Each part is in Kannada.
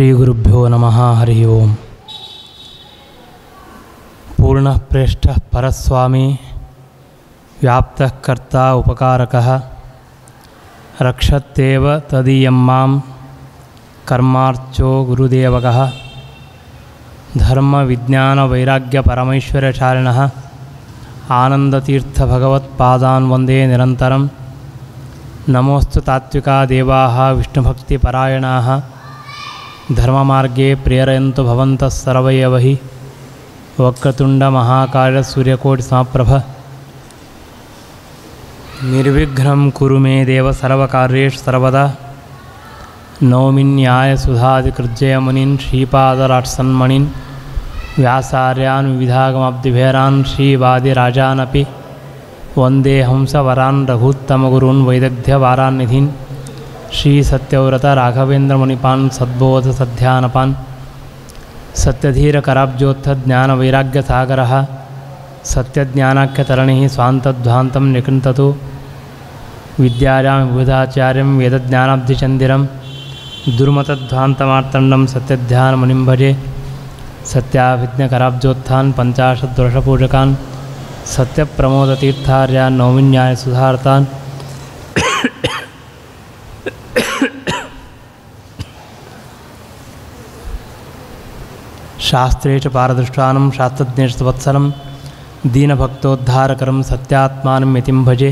ಶ್ರೀಗುರುಭ್ಯೋ ನಮಃ. ಹರಿ ಓಂ. ಪೂರ್ಣಃ ಪ್ರೇಷ್ಠಃ ಪರಸ್ವಾಮಿ ವ್ಯಾಪ್ತಃ ಕರ್ತಾ ಉಪಕಾರಕಃ ರಕ್ಷತ್ತೇವ ತದೀಯಂ ಮಾಂ ಕರ್ಮಾರ್ಚೋ ಗುರುದೇವಕಃ ಧರ್ಮ ವಿಜ್ಞಾನ ವೈರಾಗ್ಯ ಪರಮೈಶ್ವರ್ಯಚಾರಿಣಃ ಆನಂದತೀರ್ಥ ಭಗವತ್ಪಾದಾನ್ ವಂದೇ ನಿರಂತರಂ. ನಮೋಸ್ತು ತಾತ್ವಿಕಾ ದೇವಾಃ ವಿಷ್ಣುಭಕ್ತಿಪರಾಯಣಾಃ ಧರ್ಮಮಾರ್ಗೇ ಪ್ರೇರಯಂತು ಭವಂತಃ ಸರ್ವೇ ವಹಿ. ವಕ್ರತುಂಡ ಮಹಾಕಾಯ ಸೂರ್ಯಕೋಟಿ ಸಮಪ್ರಭ ನಿರ್ವಿಘ್ನಂ ಕುರು ಮೇ ದೇವ ಸರ್ವಕಾರ್ಯೇಷು ಸರ್ವದಾ. ನೌಮಿನ್ಯಾಯ ಸುಧಾಧಿಕೃಜ್ಜಯ ಮುನೀನ್ ಶ್ರೀಪಾದರಾಟ್ಸನ್ಮಣಿನ್ ವ್ಯಾಸಾರ್ಯಾನ್ ವಿವಿಧಾಗಮಾಬ್ಧಿಭೇರಾನ್ ಶ್ರೀವಾದಿರಾಜಾನಪಿ ವಂದೇ ಹಂಸವರಾನ್ ರಘೂತ್ತಮಗುರೂನ್ ವೈದಗ್ಧ್ಯವಾರಾನ್ನಿಧೀನ್ ಶ್ರೀ ಸತ್ಯವ್ರತ ರಾಘವೇಂದ್ರ ಮುನಿಪಾನ್ ಸದ್ಬೋಧ ಸಧ್ಯಾನಪಾನ್ ಸತ್ಯಧೀರ ಕರಾಬ್ಜೋತ್ಥ ಜ್ಞಾನ ವೈರಾಗ್ಯ ಸಾಗರಃ ಸತ್ಯಜ್ಞಾನಾಖ್ಯ ತರಣಿ ಸ್ವಾಂತಧ್ವಾಂತಂ ನಿಕೃಂತತು ವಿದ್ಯಾರ್ಯಾಂ ವಿವಿಧಾಚಾರ್ಯಂ ವೇದಜ್ಞಾನಾಬ್ಧಿಚಂದಿರಂ ದುರ್ಮತಧ್ವಾಂತಮಾರ್ತಂಡಂ ಸತ್ಯಧ್ಯಾನ ಮುನಿಂ ಭಜೆ. ಸತ್ಯಾಭಿಜ್ಞ ಕರಾಬ್ಜೋತ್ಥಾನ್ ಪಂಚಾಶದ್ವರ್ಷಪೂಜಕಾನ್ ಸತ್ಯಪ್ರಮೋದತೀರ್ಥಾರ್ಯಾನ್ ನೌಮಿನ್ಯಾಯ ಸುಧಾರ್ತಾನ್ ಶಾಸ್ತ್ರೇಷು ಪಾರದೃಷ್ಟಾನಂ ಶಾಸ್ತ್ರಜ್ಞೇಷು ವತ್ಸಲಂ ದೀನಭಕ್ತೋದ್ಧಾರಕರಂ ಸತ್ಯಾತ್ಮಾನಂ ಯತಿಂ ಭಜೆ.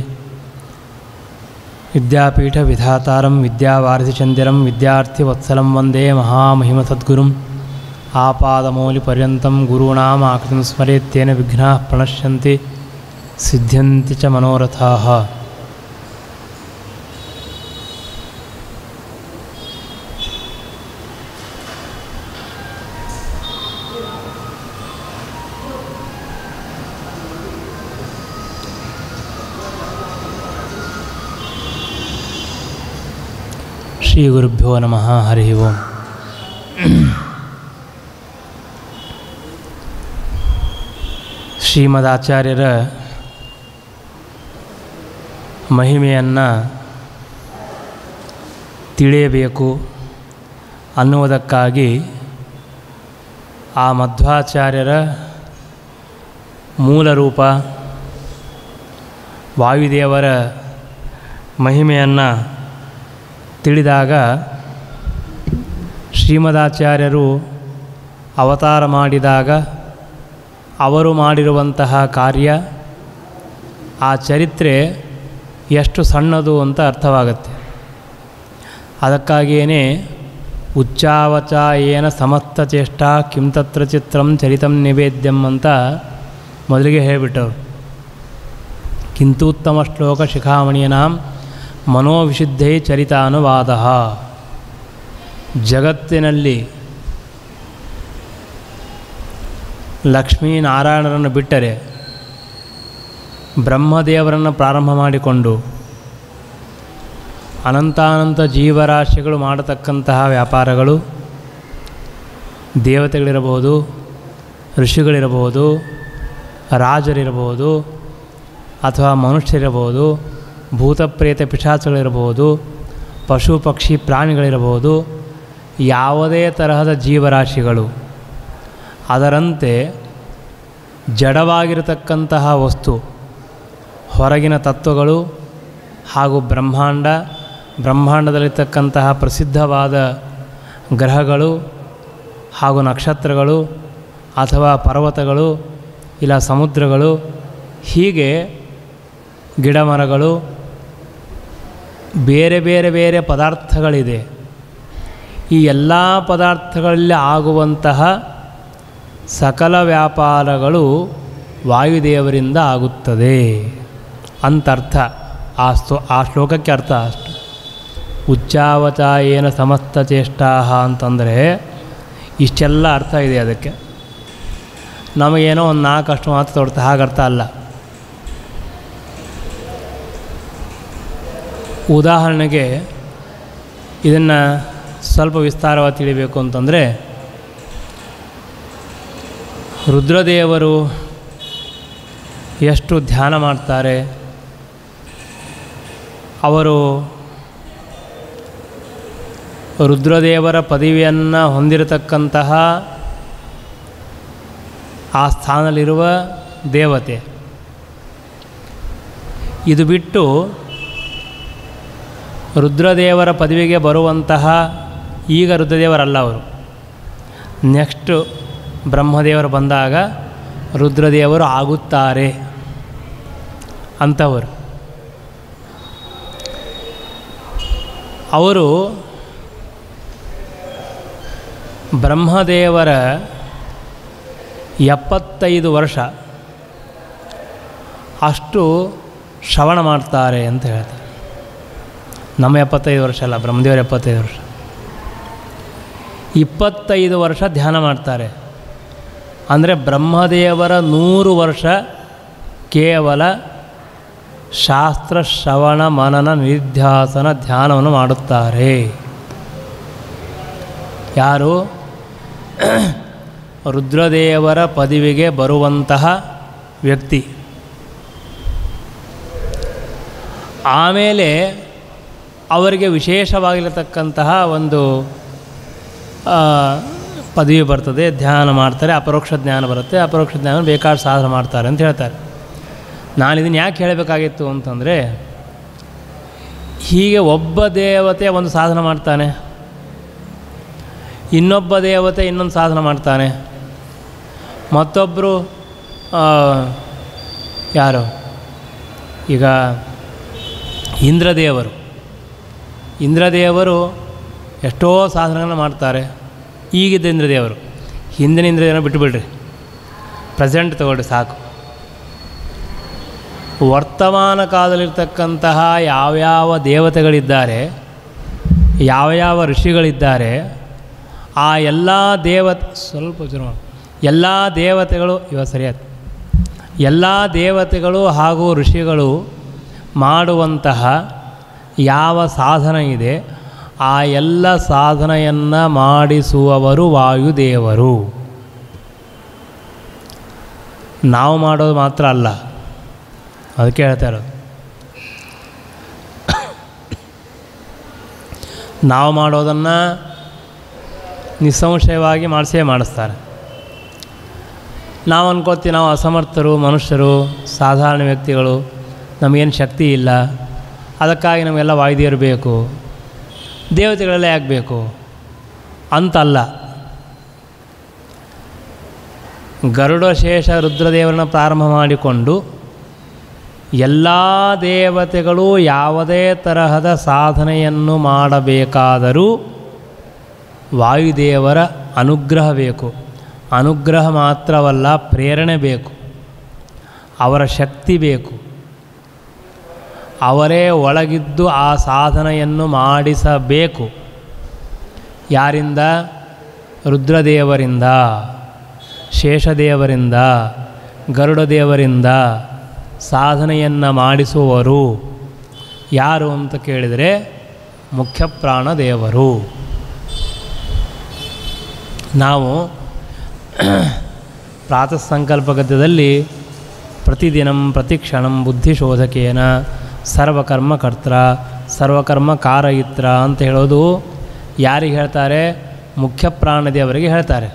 ವಿದ್ಯಾಪೀಠ ವಿಧಾತಾರಂ ವಿದ್ಯಾವಾರಿಧಿಚಂದಿರಂ ವಿದ್ಯಾರ್ಥಿವತ್ಸಲಂ ವಂದೇ ಮಹಾಮಹಿಮಸದ್ಗುರುಂ. ಆಪಾದಮೌಲಿಪರ್ಯಂతం ಗುರುಣಾಂ ಆಕೃತಿಂ ಸ್ಮರೇತ್ತೇನ ವಿಘ್ನಾಃ ಪ್ರಣಶ್ಯಂತಿ ಸಿದ್ಧ್ಯಂತಿ ಚ ಮನೋರಥಾಃ. ಶ್ರೀ ಗುರುಭ್ಯೋ ನಮಃ. ಹರಿ ಓಂ. ಶ್ರೀಮದಾಚಾರ್ಯರ ಮಹಿಮೆಯನ್ನು ತಿಳಿಯಬೇಕು ಅನ್ನುವುದಕ್ಕಾಗಿ ಆ ಮಧ್ವಾಚಾರ್ಯರ ಮೂಲ ರೂಪ ವಾಯುದೇವರ ಮಹಿಮೆಯನ್ನು ತಿಳಿದಾಗ ಶ್ರೀಮದಾಚಾರ್ಯರು ಅವತಾರ ಮಾಡಿದಾಗ ಅವರು ಮಾಡಿರುವಂತಹ ಕಾರ್ಯ, ಆ ಚರಿತ್ರೆ ಎಷ್ಟು ಸಣ್ಣದು ಅಂತ ಅರ್ಥವಾಗುತ್ತೆ. ಅದಕ್ಕಾಗಿಯೇ ಉಚ್ಚಾವಚಾಯೇನ ಸಮಸ್ತ ಚೇಷ್ಟಾ ಕಿಂ ತತ್ರ ಚಿತ್ರಂ ಚರಿತಂ ನಿವೇದ್ಯಂ ಅಂತ ಮೊದಲಿಗೆ ಹೇಳಿಬಿಟ್ಟರು. ಕಿಂತೂತ್ತಮ ಶ್ಲೋಕ ಶಿಖಾಮಣಿಯನಾಂ ಮನೋವಿಶುದ್ಧೈ ಚರಿತಾನುವಾದ. ಜಗತ್ತಿನಲ್ಲಿ ಲಕ್ಷ್ಮೀನಾರಾಯಣರನ್ನು ಬಿಟ್ಟರೆ ಬ್ರಹ್ಮದೇವರನ್ನು ಪ್ರಾರಂಭ ಮಾಡಿಕೊಂಡು ಅನಂತಾನಂತ ಜೀವರಾಶಿಗಳು ಮಾಡತಕ್ಕಂತಹ ವ್ಯಾಪಾರಗಳು, ದೇವತೆಗಳಿರಬಹುದು, ಋಷಿಗಳಿರಬಹುದು, ರಾಜರಿರಬಹುದು, ಅಥವಾ ಮನುಷ್ಯರಿರಬಹುದು, ಭೂತಪ್ರೇತ ಪಿಶಾಚಗಳಿರಬಹುದು, ಪಶು ಪಕ್ಷಿ ಪ್ರಾಣಿಗಳಿರಬಹುದು, ಯಾವುದೇ ತರಹದ ಜೀವರಾಶಿಗಳು ಅದರಂತೆ ಜಡವಾಗಿರತಕ್ಕಂತಹ ವಸ್ತು, ಹೊರಗಿನ ತತ್ವಗಳು ಹಾಗೂ ಬ್ರಹ್ಮಾಂಡದಲ್ಲಿರ್ತಕ್ಕಂತಹ ಪ್ರಸಿದ್ಧವಾದ ಗ್ರಹಗಳು ಹಾಗೂ ನಕ್ಷತ್ರಗಳು ಅಥವಾ ಪರ್ವತಗಳು ಇಲ್ಲ ಸಮುದ್ರಗಳು, ಹೀಗೆ ಗಿಡಮರಗಳು, ಬೇರೆ ಬೇರೆ ಬೇರೆ ಪದಾರ್ಥಗಳಿದೆ. ಈ ಎಲ್ಲ ಪದಾರ್ಥಗಳಲ್ಲಿ ಆಗುವಂತಹ ಸಕಲ ವ್ಯಾಪಾರಗಳು ವಾಯುದೇವರಿಂದ ಆಗುತ್ತದೆ ಅಂತರ್ಥ. ಆ ಶ್ಲೋಕಕ್ಕೆ ಅರ್ಥ ಅಷ್ಟು. ಉಚ್ಚಾವಚಾಯೇನ ಸಮಸ್ತ ಚೇಷ್ಟಾ ಅಂತಂದರೆ ಇಷ್ಟೆಲ್ಲ ಅರ್ಥ ಇದೆ. ಅದಕ್ಕೆ ನಮಗೇನೋ ಒಂದು 4 ಅಷ್ಟು ಮಾತ್ರ ತೋರುತ್ತೆ, ಹಾಗರ್ಥ ಅಲ್ಲ. ಉದಾಹರಣೆಗೆ ಇದನ್ನು ಸ್ವಲ್ಪ ವಿಸ್ತಾರವಾಗಿ ತಿಳಿಬೇಕು ಅಂತಂದರೆ, ರುದ್ರದೇವರು ಎಷ್ಟು ಧ್ಯಾನ ಮಾಡ್ತಾರೆ, ಅವರು ರುದ್ರದೇವರ ಪದವಿಯನ್ನು ಹೊಂದಿರತಕ್ಕಂತಹ ಆ ಸ್ಥಾನದಲ್ಲಿರುವ ದೇವತೆ. ಇದು ಬಿಟ್ಟು ರುದ್ರದೇವರ ಪದವಿಗೆ ಬರುವಂತಹ, ಈಗ ರುದ್ರದೇವರಲ್ಲ ಅವರು, ನೆಕ್ಸ್ಟು ಬ್ರಹ್ಮದೇವರು ಬಂದಾಗ ರುದ್ರದೇವರು ಆಗುತ್ತಾರೆ ಅಂಥವರು. ಅವರು ಬ್ರಹ್ಮದೇವರ 75 ವರ್ಷ ಅಷ್ಟು ಶ್ರವಣ ಮಾಡ್ತಾರೆ ಅಂತ ಹೇಳ್ತಾರೆ. ನಮ್ಮ 75 ವರ್ಷ ಅಲ್ಲ, ಬ್ರಹ್ಮದೇವರ 75 ವರ್ಷ. 25 ವರ್ಷ ಧ್ಯಾನ ಮಾಡ್ತಾರೆ. ಅಂದರೆ ಬ್ರಹ್ಮದೇವರ 100 ವರ್ಷ ಕೇವಲ ಶಾಸ್ತ್ರ ಶ್ರವಣ ಮನನ ನಿಧ್ಯಾಸನ ಧ್ಯಾನವನ್ನು ಮಾಡುತ್ತಾರೆ. ಯಾರು? ರುದ್ರದೇವರ ಪದವಿಗೆ ಬರುವಂತಹ ವ್ಯಕ್ತಿ. ಆಮೇಲೆ ಅವರಿಗೆ ವಿಶೇಷವಾಗಿರತಕ್ಕಂತಹ ಒಂದು ಪದವಿ ಬರ್ತದೆ, ಧ್ಯಾನ ಮಾಡ್ತಾರೆ, ಅಪರೋಕ್ಷ ಜ್ಞಾನ ಬರುತ್ತೆ. ಅಪರೋಕ್ಷ ಜ್ಞಾನ ಬೇಕಾದ ಸಾಧನೆ ಮಾಡ್ತಾರೆ ಅಂತ ಹೇಳ್ತಾರೆ. ನಾನು ಇದನ್ನು ಯಾಕೆ ಹೇಳಬೇಕಾಗಿತ್ತು ಅಂತಂದರೆ, ಹೀಗೆ ಒಬ್ಬ ದೇವತೆ ಒಂದು ಸಾಧನೆ ಮಾಡ್ತಾನೆ, ಇನ್ನೊಬ್ಬ ದೇವತೆ ಇನ್ನೊಂದು ಸಾಧನೆ ಮಾಡ್ತಾನೆ, ಮತ್ತೊಬ್ಬರು ಯಾರು ಈಗ ಇಂದ್ರದೇವರು ಎಷ್ಟೋ ಸಾಧನೆಗಳನ್ನು ಮಾಡ್ತಾರೆ. ಈಗಿದ್ದ ಇಂದ್ರದೇವರು, ಹಿಂದಿನ ಇಂದ್ರದೇವರನ್ನ ಬಿಟ್ಟುಬಿಡ್ರಿ, ಪ್ರೆಸೆಂಟ್ ತಗೊಳ್ರಿ ಸಾಕು. ವರ್ತಮಾನ ಕಾಲದಲ್ಲಿರ್ತಕ್ಕಂತಹ ಯಾವ್ಯಾವ ದೇವತೆಗಳಿದ್ದಾರೆ, ಯಾವ್ಯಾವ ಋಷಿಗಳಿದ್ದಾರೆ, ಆ ಎಲ್ಲ ಎಲ್ಲ ದೇವತೆಗಳು ಸರಿಯಾದ ಎಲ್ಲ ದೇವತೆಗಳು ಹಾಗೂ ಋಷಿಗಳು ಮಾಡುವಂತಹ ಯಾವ ಸಾಧನೆ ಇದೆ, ಆ ಎಲ್ಲ ಸಾಧನೆಯನ್ನು ಮಾಡಿಸುವವರು ವಾಯುದೇವರು. ನಾವು ಮಾಡೋದು ಮಾತ್ರ ಅಲ್ಲ, ಅದಕ್ಕೆ ಹೇಳ್ತಾ ಇರೋದು. ನಾವು ಮಾಡೋದನ್ನು ನಿಸ್ಸಂಶಯವಾಗಿ ಮಾಡಿಸ್ತಾರೆ. ನಾವು ಅನ್ಕೋತೀವಿ ನಾವು ಅಸಮರ್ಥರು, ಮನುಷ್ಯರು, ಸಾಧಾರಣ ವ್ಯಕ್ತಿಗಳು, ನಮಗೇನು ಶಕ್ತಿ ಇಲ್ಲ, ಅದಕ್ಕಾಗಿ ನಮಗೆಲ್ಲ ವಾಯುದೇವರು ಬೇಕು, ದೇವತೆಗಳೆಲ್ಲ ಯಾಕೆ ಬೇಕು ಅಂತಲ್ಲ. ಗರುಡಶೇಷ ರುದ್ರದೇವರನ್ನು ಪ್ರಾರಂಭ ಮಾಡಿಕೊಂಡು ಎಲ್ಲ ದೇವತೆಗಳು ಯಾವುದೇ ತರಹದ ಸಾಧನೆಯನ್ನು ಮಾಡಬೇಕಾದರೂ ವಾಯುದೇವರ ಅನುಗ್ರಹ ಬೇಕು. ಅನುಗ್ರಹ ಮಾತ್ರವಲ್ಲ, ಪ್ರೇರಣೆ ಬೇಕು, ಅವರ ಶಕ್ತಿ ಬೇಕು. ಅವರೇ ಒಳಗಿದ್ದು ಆ ಸಾಧನೆಯನ್ನು ಮಾಡಿಸಬೇಕು. ಯಾರಿಂದ? ರುದ್ರದೇವರಿಂದ, ಶೇಷದೇವರಿಂದ, ಗರುಡದೇವರಿಂದ ಸಾಧನೆಯನ್ನು ಮಾಡಿಸುವವರು ಯಾರು ಅಂತ ಕೇಳಿದರೆ ಮುಖ್ಯ ಪ್ರಾಣದೇವರು. ನಾವು ಪ್ರಾತಃ ಸಂಕಲ್ಪ ಗದ್ಯದಲ್ಲಿ ಪ್ರತಿದಿನಂ ಪ್ರತಿಕ್ಷಣಂ ಬುದ್ಧಿಶೋಧಕೇನ ಸರ್ವಕರ್ಮಕರ್ತ ಸರ್ವಕರ್ಮ ಕಾರಯಿತ್ರ ಅಂತ ಹೇಳೋದು ಯಾರಿಗೆ ಹೇಳ್ತಾರೆ? ಮುಖ್ಯ ಪ್ರಾಣದೇವರಿಗೆ ಹೇಳ್ತಾರೆ.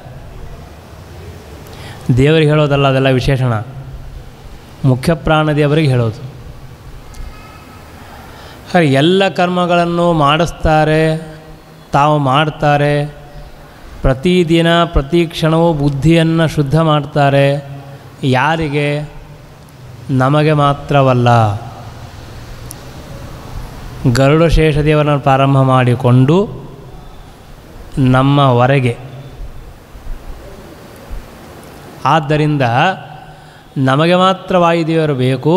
ದೇವರಿಗೆ ಹೇಳೋದಲ್ಲ, ಅದೆಲ್ಲ ವಿಶೇಷಣ. ಮುಖ್ಯ ಪ್ರಾಣದೇವರಿಗೆ ಹೇಳೋದು. ಎಲ್ಲ ಕರ್ಮಗಳನ್ನು ಮಾಡಿಸ್ತಾರೆ, ತಾವು ಮಾಡ್ತಾರೆ. ಪ್ರತಿದಿನ ಪ್ರತಿ ಕ್ಷಣವೂ ಬುದ್ಧಿಯನ್ನು ಶುದ್ಧ ಮಾಡ್ತಾರೆ. ಯಾರಿಗೆ? ನಮಗೆ ಮಾತ್ರವಲ್ಲ. ಗರುಡಶೇಷದೇವರನ್ನು ಪ್ರಾರಂಭ ಮಾಡಿಕೊಂಡು ನಮ್ಮವರೆಗೆ. ಆದ್ದರಿಂದ ನಮಗೆ ಮಾತ್ರ ವಾಯುದೇವರು ಬೇಕು,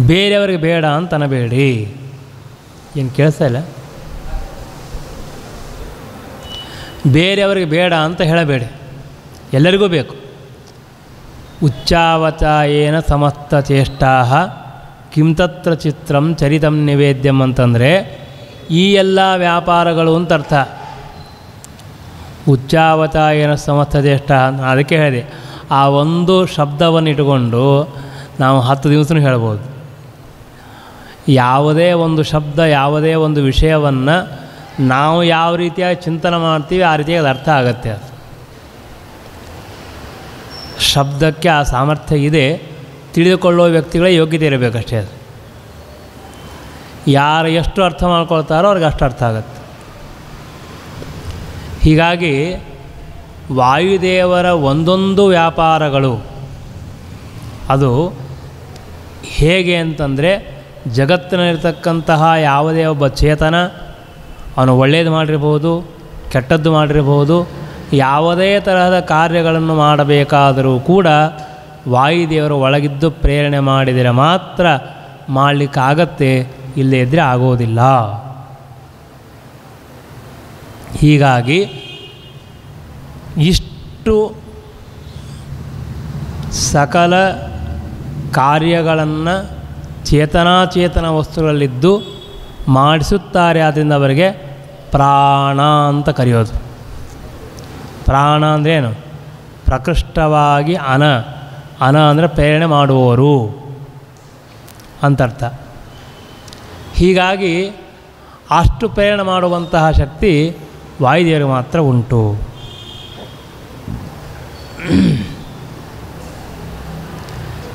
ಬೇರೆಯವರಿಗೆ ಬೇಡ ಅಂತ ಅನ್ನಬೇಡಿ. ಏನು ಕೇಳಿಸ್ತಾ ಇಲ್ಲ? ಬೇರೆಯವರಿಗೆ ಬೇಡ ಅಂತ ಹೇಳಬೇಡಿ, ಎಲ್ಲರಿಗೂ ಬೇಕು. ಉಚ್ಚಾವಚಾಯೇನ ಸಮಸ್ತ ಚೇಷ್ಟಾ ಕಿಂ ತತ್ರ ಚಿತ್ರಂ ಚರಿತಂ ನಿವೇದ್ಯಂ ಅಂತಂದರೆ ಈ ಎಲ್ಲ ವ್ಯಾಪಾರಗಳು ಅಂತ ಅರ್ಥ. ಉಚ್ಚಾವಚಾಯೇನ ಸಮಸ್ತ ಚೇಷ್ಟ, ಅದಕ್ಕೆ ಹೇಳಿದೆ, ಆ ಒಂದು ಶಬ್ದವನ್ನು ಇಟ್ಟುಕೊಂಡು ನಾವು 10 ದಿವಸನೂ ಹೇಳ್ಬೋದು. ಯಾವುದೇ ಒಂದು ಶಬ್ದ, ಯಾವುದೇ ಒಂದು ವಿಷಯವನ್ನು ನಾವು ಯಾವ ರೀತಿಯಾಗಿ ಚಿಂತನೆ ಮಾಡ್ತೀವಿ ಆ ರೀತಿಯಾಗಿ ಅದು ಅರ್ಥ ಆಗುತ್ತೆ. ಅದು ಶಬ್ದಕ್ಕೆ ಆ ಸಾಮರ್ಥ್ಯ ಇದೆ, ತಿಳಿದುಕೊಳ್ಳುವ ವ್ಯಕ್ತಿಗಳೇ ಯೋಗ್ಯತೆ ಇರಬೇಕಷ್ಟೇ. ಅದು ಯಾರು ಎಷ್ಟು ಅರ್ಥ ಮಾಡ್ಕೊಳ್ತಾರೋ ಅವ್ರಿಗೆ ಅಷ್ಟು ಅರ್ಥ ಆಗುತ್ತೆ. ಹೀಗಾಗಿ ವಾಯುದೇವರ ಒಂದೊಂದು ವ್ಯಾಪಾರಗಳು ಅದು ಹೇಗೆ ಅಂತಂದರೆ, ಜಗತ್ತಿನಲ್ಲಿರ್ತಕ್ಕಂತಹ ಯಾವುದೇ ಒಬ್ಬ ಚೇತನ ಅವನು ಒಳ್ಳೆಯದು ಮಾಡಿರ್ಬೋದು, ಕೆಟ್ಟದ್ದು ಮಾಡಿರ್ಬೋದು, ಯಾವುದೇ ತರಹದ ಕಾರ್ಯಗಳನ್ನು ಮಾಡಬೇಕಾದರೂ ಕೂಡ ವಾಯುದೇವರು ಒಳಗಿದ್ದು ಪ್ರೇರಣೆ ಮಾಡಿದರೆ ಮಾತ್ರ ಮಾಡಲಿಕ್ಕಾಗತ್ತೆ, ಇಲ್ಲದೇ ಇದ್ದರೆ ಆಗೋದಿಲ್ಲ. ಹೀಗಾಗಿ ಇಷ್ಟು ಸಕಲ ಕಾರ್ಯಗಳನ್ನು ಚೇತನಾಚೇತನ ವಸ್ತುಗಳಲ್ಲಿದ್ದು ಮಾಡಿಸುತ್ತಾರೆ. ಆದ್ದರಿಂದ ಅವರಿಗೆ ಪ್ರಾಣ ಅಂತ ಕರೆಯೋದು. ಪ್ರಾಣ ಅಂದರೆ ಏನು? ಪ್ರಕೃಷ್ಟವಾಗಿ ಅನ ಅಂದರೆ ಪ್ರೇರಣೆ ಮಾಡುವವರು ಅಂತರ್ಥ. ಹೀಗಾಗಿ ಅಷ್ಟು ಪ್ರೇರಣೆ ಮಾಡುವಂತಹ ಶಕ್ತಿ ವಾಯುದೇವರಿಗೆ ಮಾತ್ರ ಉಂಟು.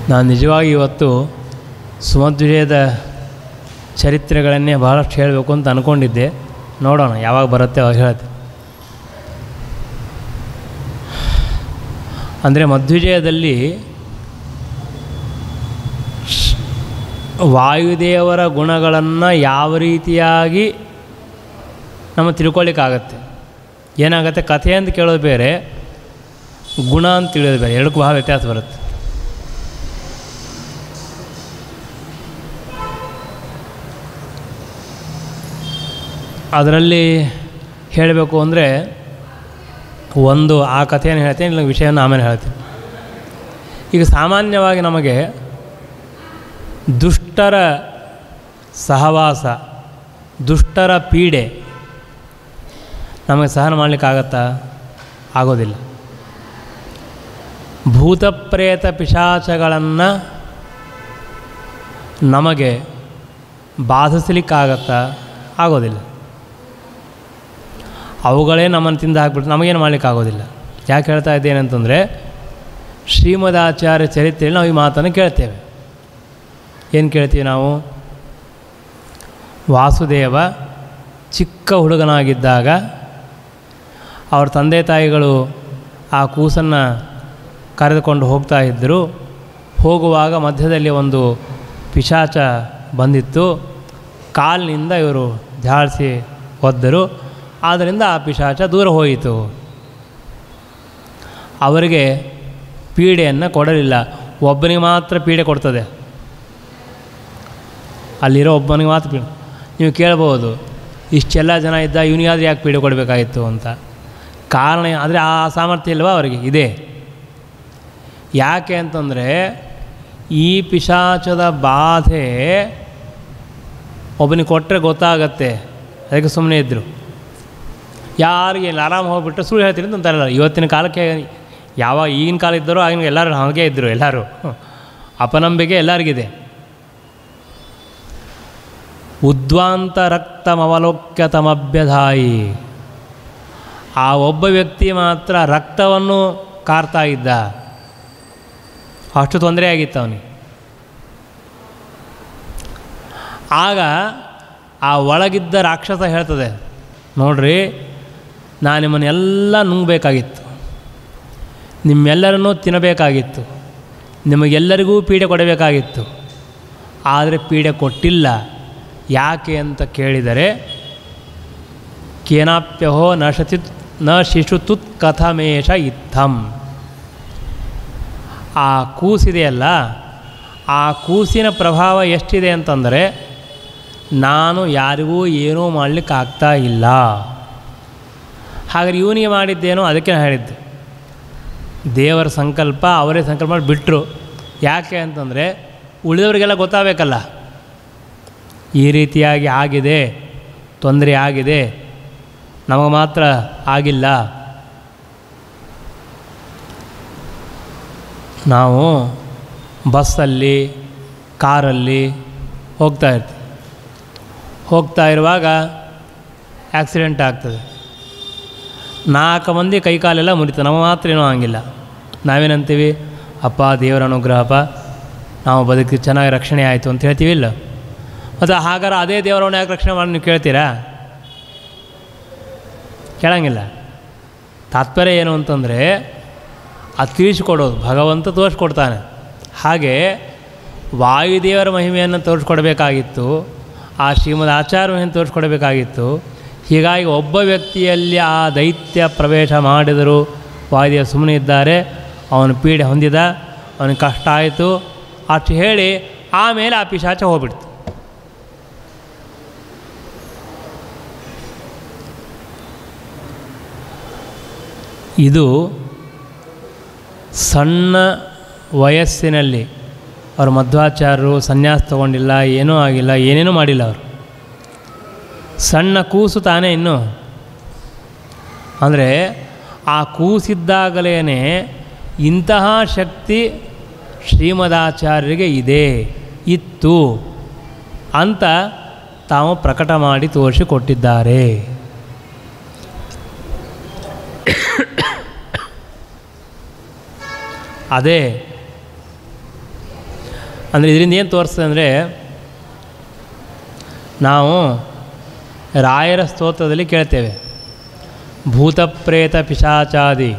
ನಾನು ನಿಜವಾಗಿ ಇವತ್ತು ಸುಮಧ್ವಿಜಯದ ಚರಿತ್ರೆಗಳನ್ನೇ ಬಹಳಷ್ಟು ಹೇಳಬೇಕು ಅಂತ ಅಂದ್ಕೊಂಡಿದ್ದೆ. ನೋಡೋಣ ಯಾವಾಗ ಬರುತ್ತೆ ಅವಾಗ ಹೇಳ್ತೆ. ಅಂದರೆ ಮಧ್ವಿಜಯದಲ್ಲಿ ವಾಯುದೇವರ ಗುಣಗಳನ್ನು ಯಾವ ರೀತಿಯಾಗಿ ನಮ್ಮ ತಿಳ್ಕೊಳ್ಳಿಕ್ಕಾಗತ್ತೆ. ಏನಾಗುತ್ತೆ, ಕಥೆ ಅಂತ ಕೇಳೋದು ಬೇರೆ, ಗುಣ ಅಂತ ತಿಳಿಯೋದು ಬೇರೆ, ಎರಡಕ್ಕೂ ಬಹಳ ವ್ಯತ್ಯಾಸ ಬರುತ್ತೆ. ಅದರಲ್ಲಿ ಹೇಳಬೇಕು ಅಂದರೆ ಒಂದು ಆ ಕಥೆಯನ್ನು ಹೇಳ್ತೀನಿ, ಇಲ್ಲ ವಿಷಯವನ್ನು ಆಮೇಲೆ ಹೇಳ್ತೀನಿ. ಈಗ ಸಾಮಾನ್ಯವಾಗಿ ನಮಗೆ ದುಷ್ಟರ ಸಹವಾಸ, ದುಷ್ಟರ ಪೀಡೆ ನಮಗೆ ಸಹನ ಮಾಡಲಿಕ್ಕಾಗತ್ತಾ? ಆಗೋದಿಲ್ಲ. ಭೂತಪ್ರೇತ ಪಿಶಾಚಗಳನ್ನು ನಮಗೆ ಬಾಧಿಸಲಿಕ್ಕಾಗತ್ತಾ? ಆಗೋದಿಲ್ಲ. ಅವುಗಳೇ ನಮ್ಮನ್ನು ತಿಂದು ಹಾಕ್ಬಿಟ್ಟು ನಮಗೇನು ಮಾಡಲಿಕ್ಕಾಗೋದಿಲ್ಲ. ಯಾಕೆ ಹೇಳ್ತಾ ಇದ್ದೇನೆ ಅಂತಂದರೆ, ಶ್ರೀಮದಾಚಾರ್ಯ ಚರಿತ್ರೆಯಲ್ಲಿ ನಾವು ಈ ಮಾತನ್ನು ಕೇಳ್ತೇವೆ. ಏನು ಕೇಳ್ತೀವಿ ನಾವು? ವಾಸುದೇವ ಚಿಕ್ಕ ಹುಡುಗನಾಗಿದ್ದಾಗ ಅವ್ರ ತಂದೆ ತಾಯಿಗಳು ಆ ಕೂಸನ್ನು ಕರೆದುಕೊಂಡು ಹೋಗ್ತಾ ಇದ್ದರು. ಹೋಗುವಾಗ ಮಧ್ಯದಲ್ಲಿ ಒಂದು ಪಿಶಾಚ ಬಂದಿತ್ತು. ಕಾಲಿನಿಂದ ಇವರು ಜಾಡಿಸಿ ಒದ್ದರು. ಆದ್ದರಿಂದ ಆ ಪಿಶಾಚ ದೂರ ಹೋಯಿತು. ಅವರಿಗೆ ಪೀಡೆಯನ್ನು ಕೊಡಲಿಲ್ಲ. ಒಬ್ಬನಿಗೆ ಮಾತ್ರ ಪೀಡೆ ಕೊಡ್ತದೆ, ಅಲ್ಲಿರೋ ಒಬ್ಬನಿಗೆ ಮಾತ್ರ ಪೀಡೆ. ನೀವು ಕೇಳ್ಬೋದು, ಇಷ್ಟೆಲ್ಲ ಜನ ಇದ್ದ ಇವನಿಗಾದ್ರೆ ಯಾಕೆ ಪೀಡೆ ಕೊಡಬೇಕಾಗಿತ್ತು ಅಂತ. ಕಾರಣ ಆದರೆ ಆ ಸಾಮರ್ಥ್ಯ ಇಲ್ವಾ ಅವರಿಗೆ? ಇದೆ. ಯಾಕೆ ಅಂತಂದರೆ, ಈ ಪಿಶಾಚದ ಬಾಧೆ ಒಬ್ಬನಿಗೆ ಕೊಟ್ಟರೆ ಗೊತ್ತಾಗತ್ತೆ, ಅದಕ್ಕೆ ಸುಮ್ಮನೆ ಇದ್ದರು. ಯಾರಿಗೆ ಆರಾಮ ಹೋಗ್ಬಿಟ್ರೆ ಸುಳ್ಳು ಹೇಳ್ತೀನಿ ಅಂತ ಅಂತಾರಲ್ಲ. ಇವತ್ತಿನ ಕಾಲಕ್ಕೆ ಯಾವಾಗ ಈಗಿನ ಕಾಲ ಇದ್ದರೂ ಆಗಿನ ಎಲ್ಲರೂ ಹಾಗೆ ಇದ್ದರು. ಎಲ್ಲರೂ ಅಪನಂಬಿಕೆ ಎಲ್ಲರಿಗಿದೆ. ಉದ್ವಾಂತ ರಕ್ತಮವಲೋಕ್ಯ ತಮಭ್ಯಧಾಯಿ. ಆ ಒಬ್ಬ ವ್ಯಕ್ತಿ ಮಾತ್ರ ರಕ್ತವನ್ನು ಕಾರ್ತಾ ಇದ್ದ. ಅಷ್ಟು ತೊಂದರೆ ಆಗಿತ್ತು ಅವನಿಗೆ. ಆಗ ಆ ಒಳಗಿದ್ದ ರಾಕ್ಷಸ ಹೇಳ್ತದೆ, ನೋಡ್ರಿ, ನಾನು ನಿಮ್ಮನ್ನೆಲ್ಲ ನುಂಗಬೇಕಾಗಿತ್ತು, ನಿಮ್ಮೆಲ್ಲರನ್ನೂ ತಿನ್ನಬೇಕಾಗಿತ್ತು, ನಿಮಗೆಲ್ಲರಿಗೂ ಪೀಡೆ ಕೊಡಬೇಕಾಗಿತ್ತು, ಆದರೆ ಪೀಡೆ ಕೊಟ್ಟಿಲ್ಲ. ಯಾಕೆ ಅಂತ ಕೇಳಿದರೆ, ಕೇನಾಪ್ಯಹೋ ನ ಶಿಶುತುತ್ ಕಥಮೇಶ ಇತ್ತಂ. ಆ ಕೂಸಿದೆಯಲ್ಲ, ಆ ಕೂಸಿನ ಪ್ರಭಾವ ಎಷ್ಟಿದೆ ಅಂತಂದರೆ, ನಾನು ಯಾರಿಗೂ ಏನೂ ಮಾಡಲಿಕ್ಕಾಗ್ತಾ ಇಲ್ಲ. ಹಾಗಾದ್ರೆ ಇವನಿಗೆ ಮಾಡಿದ್ದೇನೋ ಅದಕ್ಕೆ ನಾನು ಹೇಳಿದ್ದೆ. ದೇವರ ಸಂಕಲ್ಪ, ಅವರೇ ಸಂಕಲ್ಪ ಮಾಡಿ ಬಿಟ್ಟರು. ಯಾಕೆ ಅಂತಂದರೆ ಉಳಿದವರಿಗೆಲ್ಲ ಗೊತ್ತಾಗಬೇಕಲ್ಲ, ಈ ರೀತಿಯಾಗಿ ಆಗಿದೆ, ತೊಂದರೆ ಆಗಿದೆ, ನಮಗೆ ಮಾತ್ರ ಆಗಿಲ್ಲ. ನಾವು ಬಸ್ಸಲ್ಲಿ, ಕಾರಲ್ಲಿ ಹೋಗ್ತಾ ಇರ್ತೀವಿ. ಹೋಗ್ತಾ ಇರುವಾಗ ಆಕ್ಸಿಡೆಂಟ್ ಆಗ್ತದೆ. 4 ಮಂದಿ ಕೈಕಾಲೆಲ್ಲ ಮುರಿತು, ನಾವು ಮಾತ್ರ ಏನೂ ಆಗಿಲ್ಲ. ನಾವೇನಂತೀವಿ, ಅಪ್ಪ ದೇವರ ಅನುಗ್ರಹಪ್ಪ ನಾವು ಬದುಕಿ ಚೆನ್ನಾಗಿ ರಕ್ಷಣೆ ಆಯಿತು ಅಂತ ಹೇಳ್ತೀವಿ ಇಲ್ಲ? ಮತ್ತು ಹಾಗಾದ್ರೆ ಅದೇ ದೇವರವನ್ನ ಯಾಕೆ ರಕ್ಷಣೆ ಮಾಡಿ ನೀವು ಕೇಳ್ತೀರಾ? ಕೇಳಂಗಿಲ್ಲ. ತಾತ್ಪರ್ಯ ಏನು ಅಂತಂದರೆ ಅದು ತಿಳಿಸ್ಕೊಡೋದು, ಭಗವಂತ ತೋರಿಸ್ಕೊಡ್ತಾನೆ. ಹಾಗೆ ವಾಯುದೇವರ ಮಹಿಮೆಯನ್ನು ತೋರಿಸ್ಕೊಡ್ಬೇಕಾಗಿತ್ತು, ಆ ಶ್ರೀಮದ್ ಆಚಾರ್ಯ ಮಹಿಮೆಯನ್ನು ತೋರಿಸ್ಕೊಡ್ಬೇಕಾಗಿತ್ತು. ಹೀಗಾಗಿ ಒಬ್ಬ ವ್ಯಕ್ತಿಯಲ್ಲಿ ಆ ದೈತ್ಯ ಪ್ರವೇಶ ಮಾಡಿದರೂ ವಾಯುದೇವ ಸುಮ್ಮನೆ ಇದ್ದಾರೆ, ಅವನು ಪೀಡೆ ಹೊಂದಿದ, ಅವನಿಗೆ ಕಷ್ಟ ಆಯಿತು ಅಷ್ಟು ಹೇಳಿ ಆಮೇಲೆ ಆ ಪಿಶಾಚ ಹೋಗ್ಬಿಡ್ತು. ಇದು ಸಣ್ಣ ವಯಸ್ಸಿನಲ್ಲಿ ಅವರು ಮಧ್ವಾಚಾರ್ಯರು ಸನ್ಯಾಸ ತಗೊಂಡಿಲ್ಲ, ಏನೂ ಆಗಿಲ್ಲ, ಏನೇನೂ ಮಾಡಿಲ್ಲ. ಅವರು ಸಣ್ಣ ಕೂಸು ತಾನೇ ಇನ್ನು. ಅಂದರೆ ಆ ಕೂಸಿದ್ದಾಗಲೇ ಇಂತಹ ಶಕ್ತಿ ಶ್ರೀಮದಾಚಾರ್ಯರಿಗೆ ಇತ್ತು ಅಂತ ತಾವು ಪ್ರಕಟ ಮಾಡಿ ತೋರಿಸಿಕೊಟ್ಟಿದ್ದಾರೆ. ಅದೇ ಅಂದರೆ ಇದರಿಂದ ಏನು ತೋರಿಸ್ತದೆ ಅಂದರೆ, ನಾವು ರಾಯರ ಸ್ತೋತ್ರದಲ್ಲಿ ಕೇಳ್ತೇವೆ, ಭೂತಪ್ರೇತ ಪಿಶಾಚಾದಿ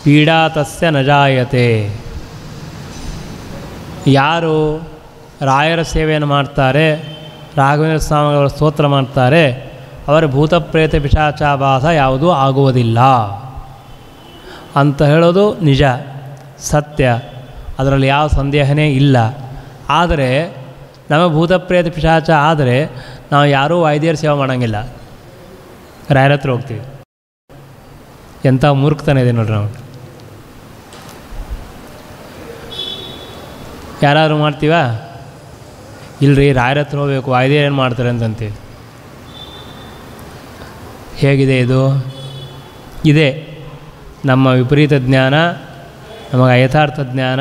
ಪೀಡಾ ತಸ್ಯ ನ ಜಾಯತೆ. ಯಾರು ರಾಯರ ಸೇವೆಯನ್ನು ಮಾಡ್ತಾರೆ, ರಾಘವೇಂದ್ರ ಸ್ವಾಮಿಗಳ ಸ್ತೋತ್ರ ಮಾಡ್ತಾರೆ, ಅವರ ಭೂತಪ್ರೇತ ಪಿಶಾಚಾಭಾಸ ಯಾವುದೂ ಆಗುವುದಿಲ್ಲ ಅಂತ ಹೇಳೋದು ನಿಜ, ಸತ್ಯ, ಅದರಲ್ಲಿ ಯಾವ ಸಂದೇಹನೇ ಇಲ್ಲ. ಆದರೆ ನಮಗೆ ಭೂತಪ್ರೇತ ಪಿಶಾಚ ಆದರೆ ನಾವು ಯಾರೂ ವಾಯುದೇವರ ಸೇವೆ ಮಾಡೋಂಗಿಲ್ಲ, ರಾಯರ ಹತ್ರ ಹೋಗ್ತೀವಿ. ಎಂಥ ಮೂರ್ಖತನ ಇದೆ ನೋಡ್ರಿ. ನಾವು ಯಾರಾದರೂ ಮಾಡ್ತೀವ? ಇಲ್ಲರಿ, ರಾಯರ ಹತ್ರ ಹೋಗ್ಬೇಕು, ವಾಯುದೇವರು ಏನು ಮಾಡ್ತಾರೆ ಅಂತಂತೀವಿ. ಹೇಗಿದೆ ಇದು? ಇದೆ ನಮ್ಮ ವಿಪರೀತ ಜ್ಞಾನ, ನಮಗೆ ಯಥಾರ್ಥ ಜ್ಞಾನ,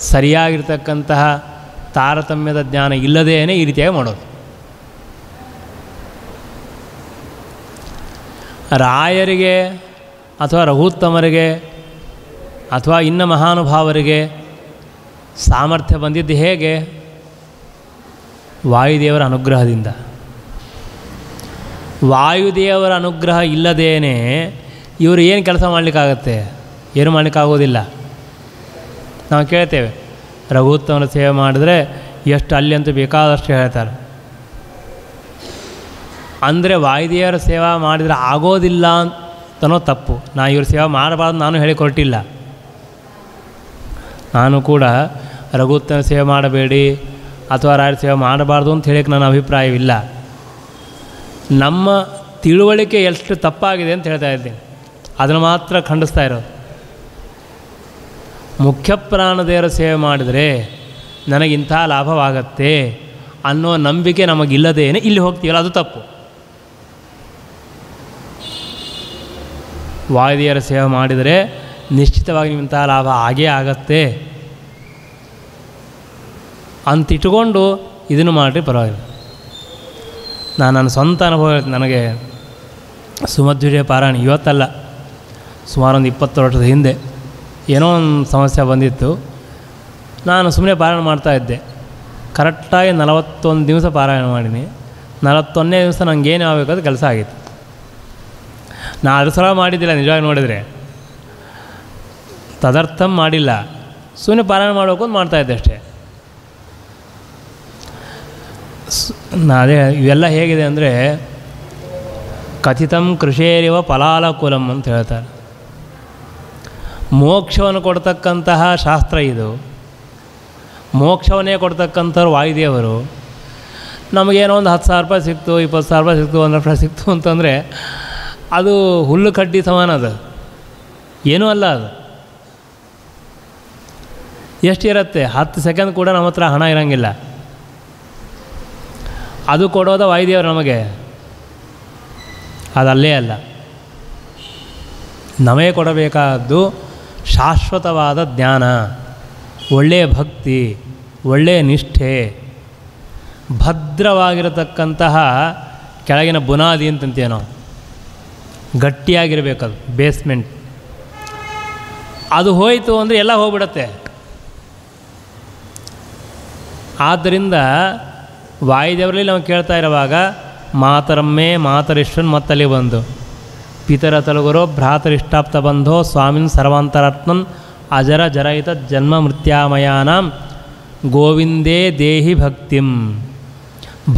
ಸರಿಯಾಗಿರ್ತಕ್ಕಂತಹ ತಾರತಮ್ಯದ ಜ್ಞಾನ ಇಲ್ಲದೇನೆ ಈ ರೀತಿಯಾಗಿ ಮಾಡೋದು. ರಾಯರಿಗೆ ಅಥವಾ ರಘುತ್ತಮರಿಗೆ ಅಥವಾ ಇನ್ನು ಮಹಾನುಭಾವರಿಗೆ ಸಾಮರ್ಥ್ಯ ಬಂದಿದ್ದು ಹೇಗೆ? ವಾಯುದೇವರ ಅನುಗ್ರಹದಿಂದ. ವಾಯುದೇವರ ಅನುಗ್ರಹ ಇಲ್ಲದೇನೆ ಇವರು ಏನು ಕೆಲಸ ಮಾಡಲಿಕ್ಕಾಗತ್ತೆ? ಏನು ಮಾಡಲಿಕ್ಕಾಗೋದಿಲ್ಲ. ನಾವು ಕೇಳ್ತೇವೆ, ರಘುತ್ತಮನ ಸೇವೆ ಮಾಡಿದ್ರೆ ಎಷ್ಟು ಅಲ್ಲಿ ಅಂತೂ ಬೇಕಾದಷ್ಟು ಹೇಳ್ತಾರೆ. ಅಂದರೆ ವಾಯುದೇವರ ಸೇವಾ ಮಾಡಿದರೆ ಆಗೋದಿಲ್ಲ ಅಂತನೋ ತಪ್ಪು. ನಾನು ಇವ್ರ ಸೇವೆ ಮಾಡಬಾರ್ದು ನಾನು ಹೇಳಿಕೊಟ್ಟಿಲ್ಲ. ನಾನು ಕೂಡ ರಘುತ್ತಮ ಸೇವೆ ಮಾಡಬೇಡಿ ಅಥವಾ ರಾಯರ ಸೇವೆ ಮಾಡಬಾರ್ದು ಅಂತ ಹೇಳಕ್ಕೆ ನನ್ನ ಅಭಿಪ್ರಾಯವಿಲ್ಲ. ನಮ್ಮ ತಿಳುವಳಿಕೆ ಎಷ್ಟು ತಪ್ಪಾಗಿದೆ ಅಂತ ಹೇಳ್ತಾ ಇದ್ದೀನಿ, ಅದನ್ನು ಮಾತ್ರ ಖಂಡಿಸ್ತಾ ಇರೋದು. ಮುಖ್ಯ ಪ್ರಾಣದೇವರ ಸೇವೆ ಮಾಡಿದರೆ ನನಗಿಂಥ ಲಾಭವಾಗತ್ತೆ ಅನ್ನೋ ನಂಬಿಕೆ ನಮಗಿಲ್ಲದೇನೆ ಇಲ್ಲಿ ಹೋಗ್ತೀವಲ್ಲ, ಅದು ತಪ್ಪು. ವಾಯುದೇವರ ಸೇವೆ ಮಾಡಿದರೆ ನಿಶ್ಚಿತವಾಗಿ ನಿಮ್ಮಂಥ ಲಾಭ ಆಗೇ ಆಗತ್ತೆ ಅಂತಿಟ್ಕೊಂಡು ಇದನ್ನು ಮಾಡಿರಿ ಪರವಾಗಿಲ್ಲ. ನನ್ನ ಸ್ವಂತ ಅನುಭವ ಹೇಳ್ತೀನಿ. ನನಗೆ ಸುಮಧ್ವಿಜಯ ಪಾರಾಯಣ ಇವತ್ತಲ್ಲ, ಸುಮಾರು ಒಂದು 20 ವರ್ಷದ ಹಿಂದೆ ಏನೋ ಒಂದು ಸಮಸ್ಯೆ ಬಂದಿತ್ತು. ನಾನು ಸುಮ್ಮನೆ ಪಾರಾಯಣ ಮಾಡ್ತಾಯಿದ್ದೆ. ಕರೆಕ್ಟಾಗಿ 41 ದಿವಸ ಪಾರಾಯಣ ಮಾಡೀನಿ. 41ನೇ ದಿವಸ ನನಗೇನು ಆಗಬೇಕಾದ ಕೆಲಸ ಆಗಿತ್ತು. ನಾನು ಅದ್ರ ಸಲ ಮಾಡಿದ್ದಿಲ್ಲ, ನಿಜವಾಗಿ ನೋಡಿದರೆ ತದರ್ಥಂ ಮಾಡಿಲ್ಲ, ಸುಮ್ಮನೆ ಪಾರಾಯಣ ಮಾಡಬೇಕು ಅಂತ ಮಾಡ್ತಾಯಿದ್ದೆ ಅಷ್ಟೇ. ಅದೇ ಇವೆಲ್ಲ ಹೇಗಿದೆ ಅಂದರೆ, ಕಥಿತಂ ಕೃಷೇರಿವ ಫಲಾಲಕುಲಂ ಅಂತ ಹೇಳ್ತಾರೆ. ಮೋಕ್ಷವನ್ನು ಕೊಡ್ತಕ್ಕಂತಹ ಶಾಸ್ತ್ರ ಇದು. ಮೋಕ್ಷವನ್ನೇ ಕೊಡ್ತಕ್ಕಂಥವ್ರು ವಾಯುದೇವರು. ನಮಗೇನೋ ಒಂದು 10,000 ರೂಪಾಯಿ ಸಿಕ್ತು, 20,000 ರೂಪಾಯಿ ಸಿಕ್ತು, 1 ಲಕ್ಷ ಸಿಕ್ತು ಅಂತಂದರೆ ಅದು ಹುಲ್ಲು ಕಡ್ಡಿ ಸಮಾನ. ಅದು ಏನೂ ಅಲ್ಲ. ಅದು ಎಷ್ಟಿರುತ್ತೆ? 10 ಸೆಕೆಂಡ್ ಕೂಡ ನಮ್ಮ ಹತ್ರ ಹಣ ಇರೋಂಗಿಲ್ಲ. ಅದು ಕೊಡೋದ ವಾಯುದೇವರು ನಮಗೆ, ಅದಲ್ಲೇ ಅಲ್ಲ. ನಮಗೆ ಕೊಡಬೇಕಾದ್ದು ಶಾಶ್ವತವಾದ ಜ್ಞಾನ, ಒಳ್ಳೆಯ ಭಕ್ತಿ, ಒಳ್ಳೆಯ ನಿಷ್ಠೆ, ಭದ್ರವಾಗಿರತಕ್ಕಂತಹ ಕೆಳಗಿನ ಬುನಾದಿ ಅಂತಂತೀವಿ ನಾವು. ಗಟ್ಟಿಯಾಗಿರಬೇಕದು ಬೇಸ್ಮೆಂಟ್. ಅದು ಹೋಯಿತು ಅಂದರೆ ಎಲ್ಲ ಹೋಗ್ಬಿಡತ್ತೆ. ಆದ್ದರಿಂದ ವಾಯುದೇವರಲ್ಲಿ ನಾವು ಕೇಳ್ತಾ ಇರುವಾಗ ಮಾತರಮ್ಮೆ ಮಾತರಿಶ್ವನ್ ಮತ್ತಲ್ಲಿ ಬಂದು ಪಿತರ ತಲುಗುರೋ ಭ್ರಾತರಿಷ್ಟಾಪ್ತ ಬಂಧೋ ಸ್ವಾಮಿನ್ ಸರ್ವಾಂತರಾತ್ಮನ್ ಅಜರ ಜರಯಿತ ಜನ್ಮ ಮೃತ್ಯಾಮಯಾನಾಂ ಗೋವಿಂದೇ ದೇಹಿ ಭಕ್ತಿಂ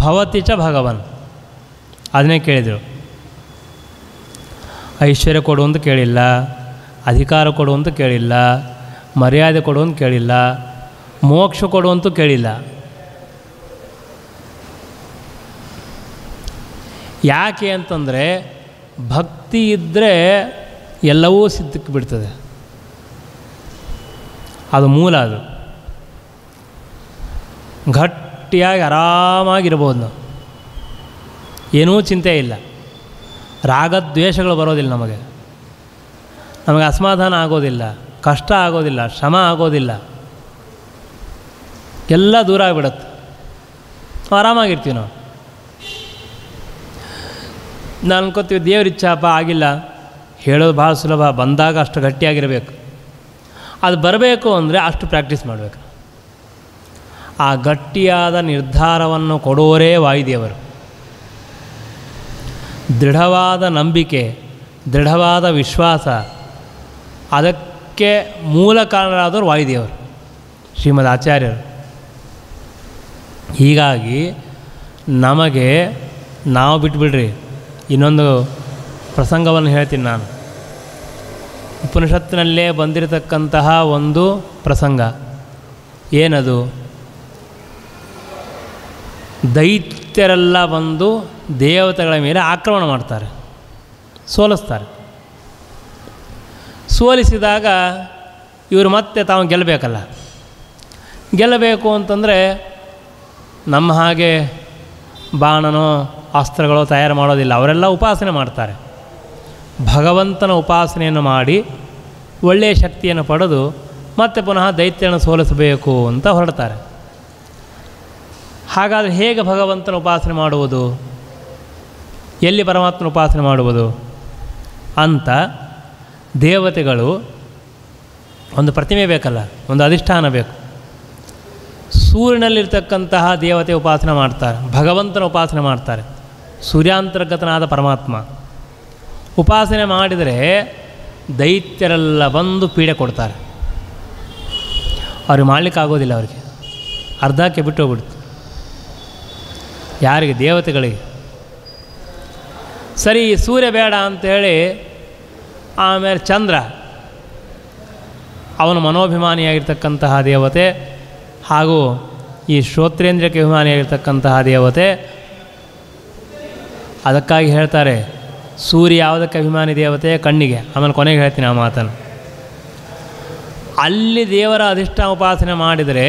ಭವತಿ ಚ ಭಗವನ್. ಅದನ್ನೇ ಕೇಳಿದರು. ಐಶ್ವರ್ಯ ಕೊಡು ಅಂತ ಕೇಳಿಲ್ಲ, ಅಧಿಕಾರ ಕೊಡು ಅಂತ ಕೇಳಿಲ್ಲ, ಮರ್ಯಾದೆ ಕೊಡು ಅಂತ ಕೇಳಿಲ್ಲ, ಮೋಕ್ಷ ಕೊಡು ಅಂತೂ ಕೇಳಿಲ್ಲ. ಯಾಕೆ ಅಂತಂದರೆ ಭಕ್ತಿ ಇದ್ದರೆ ಎಲ್ಲವೂ ಸಿದ್ಧಕ್ಕೆ ಬಿಡ್ತದೆ. ಅದು ಮೂಲ. ಅದು ಗಟ್ಟಿಯಾಗಿ ಆರಾಮಾಗಿರ್ಬೋದು ನಾವು, ಏನೂ ಚಿಂತೆ ಇಲ್ಲ. ರಾಗದ್ವೇಷಗಳು ಬರೋದಿಲ್ಲ ನಮಗೆ ಅಸಮಾಧಾನ ಆಗೋದಿಲ್ಲ, ಕಷ್ಟ ಆಗೋದಿಲ್ಲ, ಶ್ರಮ ಆಗೋದಿಲ್ಲ, ಎಲ್ಲ ದೂರ ಆಗಿಬಿಡತ್ತೆ. ಆರಾಮಾಗಿರ್ತೀವಿ ನಾವು. ನಾನು ಅನ್ಕೋತೀವಿ ದೇವ್ರ ಇಚ್ಛಾಪ ಆಗಿಲ್ಲ, ಹೇಳೋದು ಭಾಳ ಸುಲಭ, ಬಂದಾಗ ಅಷ್ಟು ಗಟ್ಟಿಯಾಗಿರಬೇಕು. ಅದು ಬರಬೇಕು ಅಂದರೆ ಅಷ್ಟು ಪ್ರಾಕ್ಟೀಸ್ ಮಾಡಬೇಕು. ಆ ಗಟ್ಟಿಯಾದ ನಿರ್ಧಾರವನ್ನು ಕೊಡುವರೇ ವಾಯುದೇವರು. ದೃಢವಾದ ನಂಬಿಕೆ, ದೃಢವಾದ ವಿಶ್ವಾಸ, ಅದಕ್ಕೆ ಮೂಲ ಕಾರಣರಾದವರು ವಾಯುದೇವರು, ಶ್ರೀಮದ್ ಆಚಾರ್ಯರು. ಹೀಗಾಗಿ ನಮಗೆ ನಾವು ಬಿಟ್ಬಿಡ್ರಿ. ಇನ್ನೊಂದು ಪ್ರಸಂಗವನ್ನು ಹೇಳ್ತೀನಿ ನಾನು. ಉಪನಿಷತ್ತಿನಲ್ಲೇ ಬಂದಿರತಕ್ಕಂತಹ ಒಂದು ಪ್ರಸಂಗ. ಏನದು? ದೈತ್ಯರೆಲ್ಲ ಬಂದು ದೇವತೆಗಳ ಮೇಲೆ ಆಕ್ರಮಣ ಮಾಡ್ತಾರೆ, ಸೋಲಿಸ್ತಾರೆ. ಸೋಲಿಸಿದಾಗ ಇವರು ಮತ್ತೆ ತಾವು ಗೆಲ್ಲಬೇಕಲ್ಲ. ಗೆಲ್ಲಬೇಕು ಅಂತಂದರೆ ನಮ್ಮ ಹಾಗೆ ಬಾಣನೋ ಅಸ್ತ್ರಗಳೋ ತಯಾರು ಮಾಡೋದಿಲ್ಲ. ಅವರೆಲ್ಲ ಉಪಾಸನೆ ಮಾಡ್ತಾರೆ. ಭಗವಂತನ ಉಪಾಸನೆಯನ್ನು ಮಾಡಿ ಒಳ್ಳೆಯ ಶಕ್ತಿಯನ್ನು ಪಡೆದು ಮತ್ತೆ ಪುನಃ ದೈತ್ಯನ ಸೋಲಿಸಬೇಕು ಅಂತ ಹೊರಡ್ತಾರೆ. ಹಾಗಾದರೆ ಹೇಗೆ ಭಗವಂತನ ಉಪಾಸನೆ ಮಾಡುವುದು? ಎಲ್ಲಿ ಪರಮಾತ್ಮನ ಉಪಾಸನೆ ಮಾಡುವುದು ಅಂತ ದೇವತೆಗಳು ಒಂದು ಪ್ರತಿಮೆ ಬೇಕಲ್ಲ, ಒಂದು ಅಧಿಷ್ಠಾನ ಬೇಕು. ಸೂರ್ಯನಲ್ಲಿರ್ತಕ್ಕಂತಹ ದೇವತೆ ಉಪಾಸನೆ ಮಾಡ್ತಾರೆ, ಭಗವಂತನ ಉಪಾಸನೆ ಮಾಡ್ತಾರೆ. ಸೂರ್ಯಾಂತರ್ಗತನಾದ ಪರಮಾತ್ಮ ಉಪಾಸನೆ ಮಾಡಿದರೆ ದೈತ್ಯರೆಲ್ಲ ಬಂದು ಪೀಡೆ ಕೊಡ್ತಾರೆ. ಅವ್ರಿಗೆ ಮಾಡಲಿಕ್ಕಾಗೋದಿಲ್ಲ. ಅವರಿಗೆ ಅರ್ಧಕ್ಕೆ ಬಿಟ್ಟು ಹೋಗ್ಬಿಡ್ತು. ಯಾರಿಗೆ? ದೇವತೆಗಳಿಗೆ. ಸರಿ, ಸೂರ್ಯ ಬೇಡ ಅಂಥೇಳಿ ಆಮೇಲೆ ಚಂದ್ರ, ಅವನು ಮನೋಭಿಮಾನಿಯಾಗಿರ್ತಕ್ಕಂತಹ ದೇವತೆ, ಹಾಗೂ ಈ ಶ್ರೋತ್ರೇಂದ್ರಕ್ಕೆ ಅಭಿಮಾನಿಯಾಗಿರ್ತಕ್ಕಂತಹ ದೇವತೆ. ಅದಕ್ಕಾಗಿ ಹೇಳ್ತಾರೆ ಸೂರ್ಯ ಯಾವುದಕ್ಕೆ ಅಭಿಮಾನಿ ದೇವತೆ? ಕಣ್ಣಿಗೆ. ಆಮೇಲೆ ಕೊನೆಗೆ ಹೇಳ್ತೀನಿ ಆ ಮಾತನ್ನು. ಅಲ್ಲಿ ದೇವರ ಅಧಿಷ್ಠಾನ ಉಪಾಸನೆ ಮಾಡಿದರೆ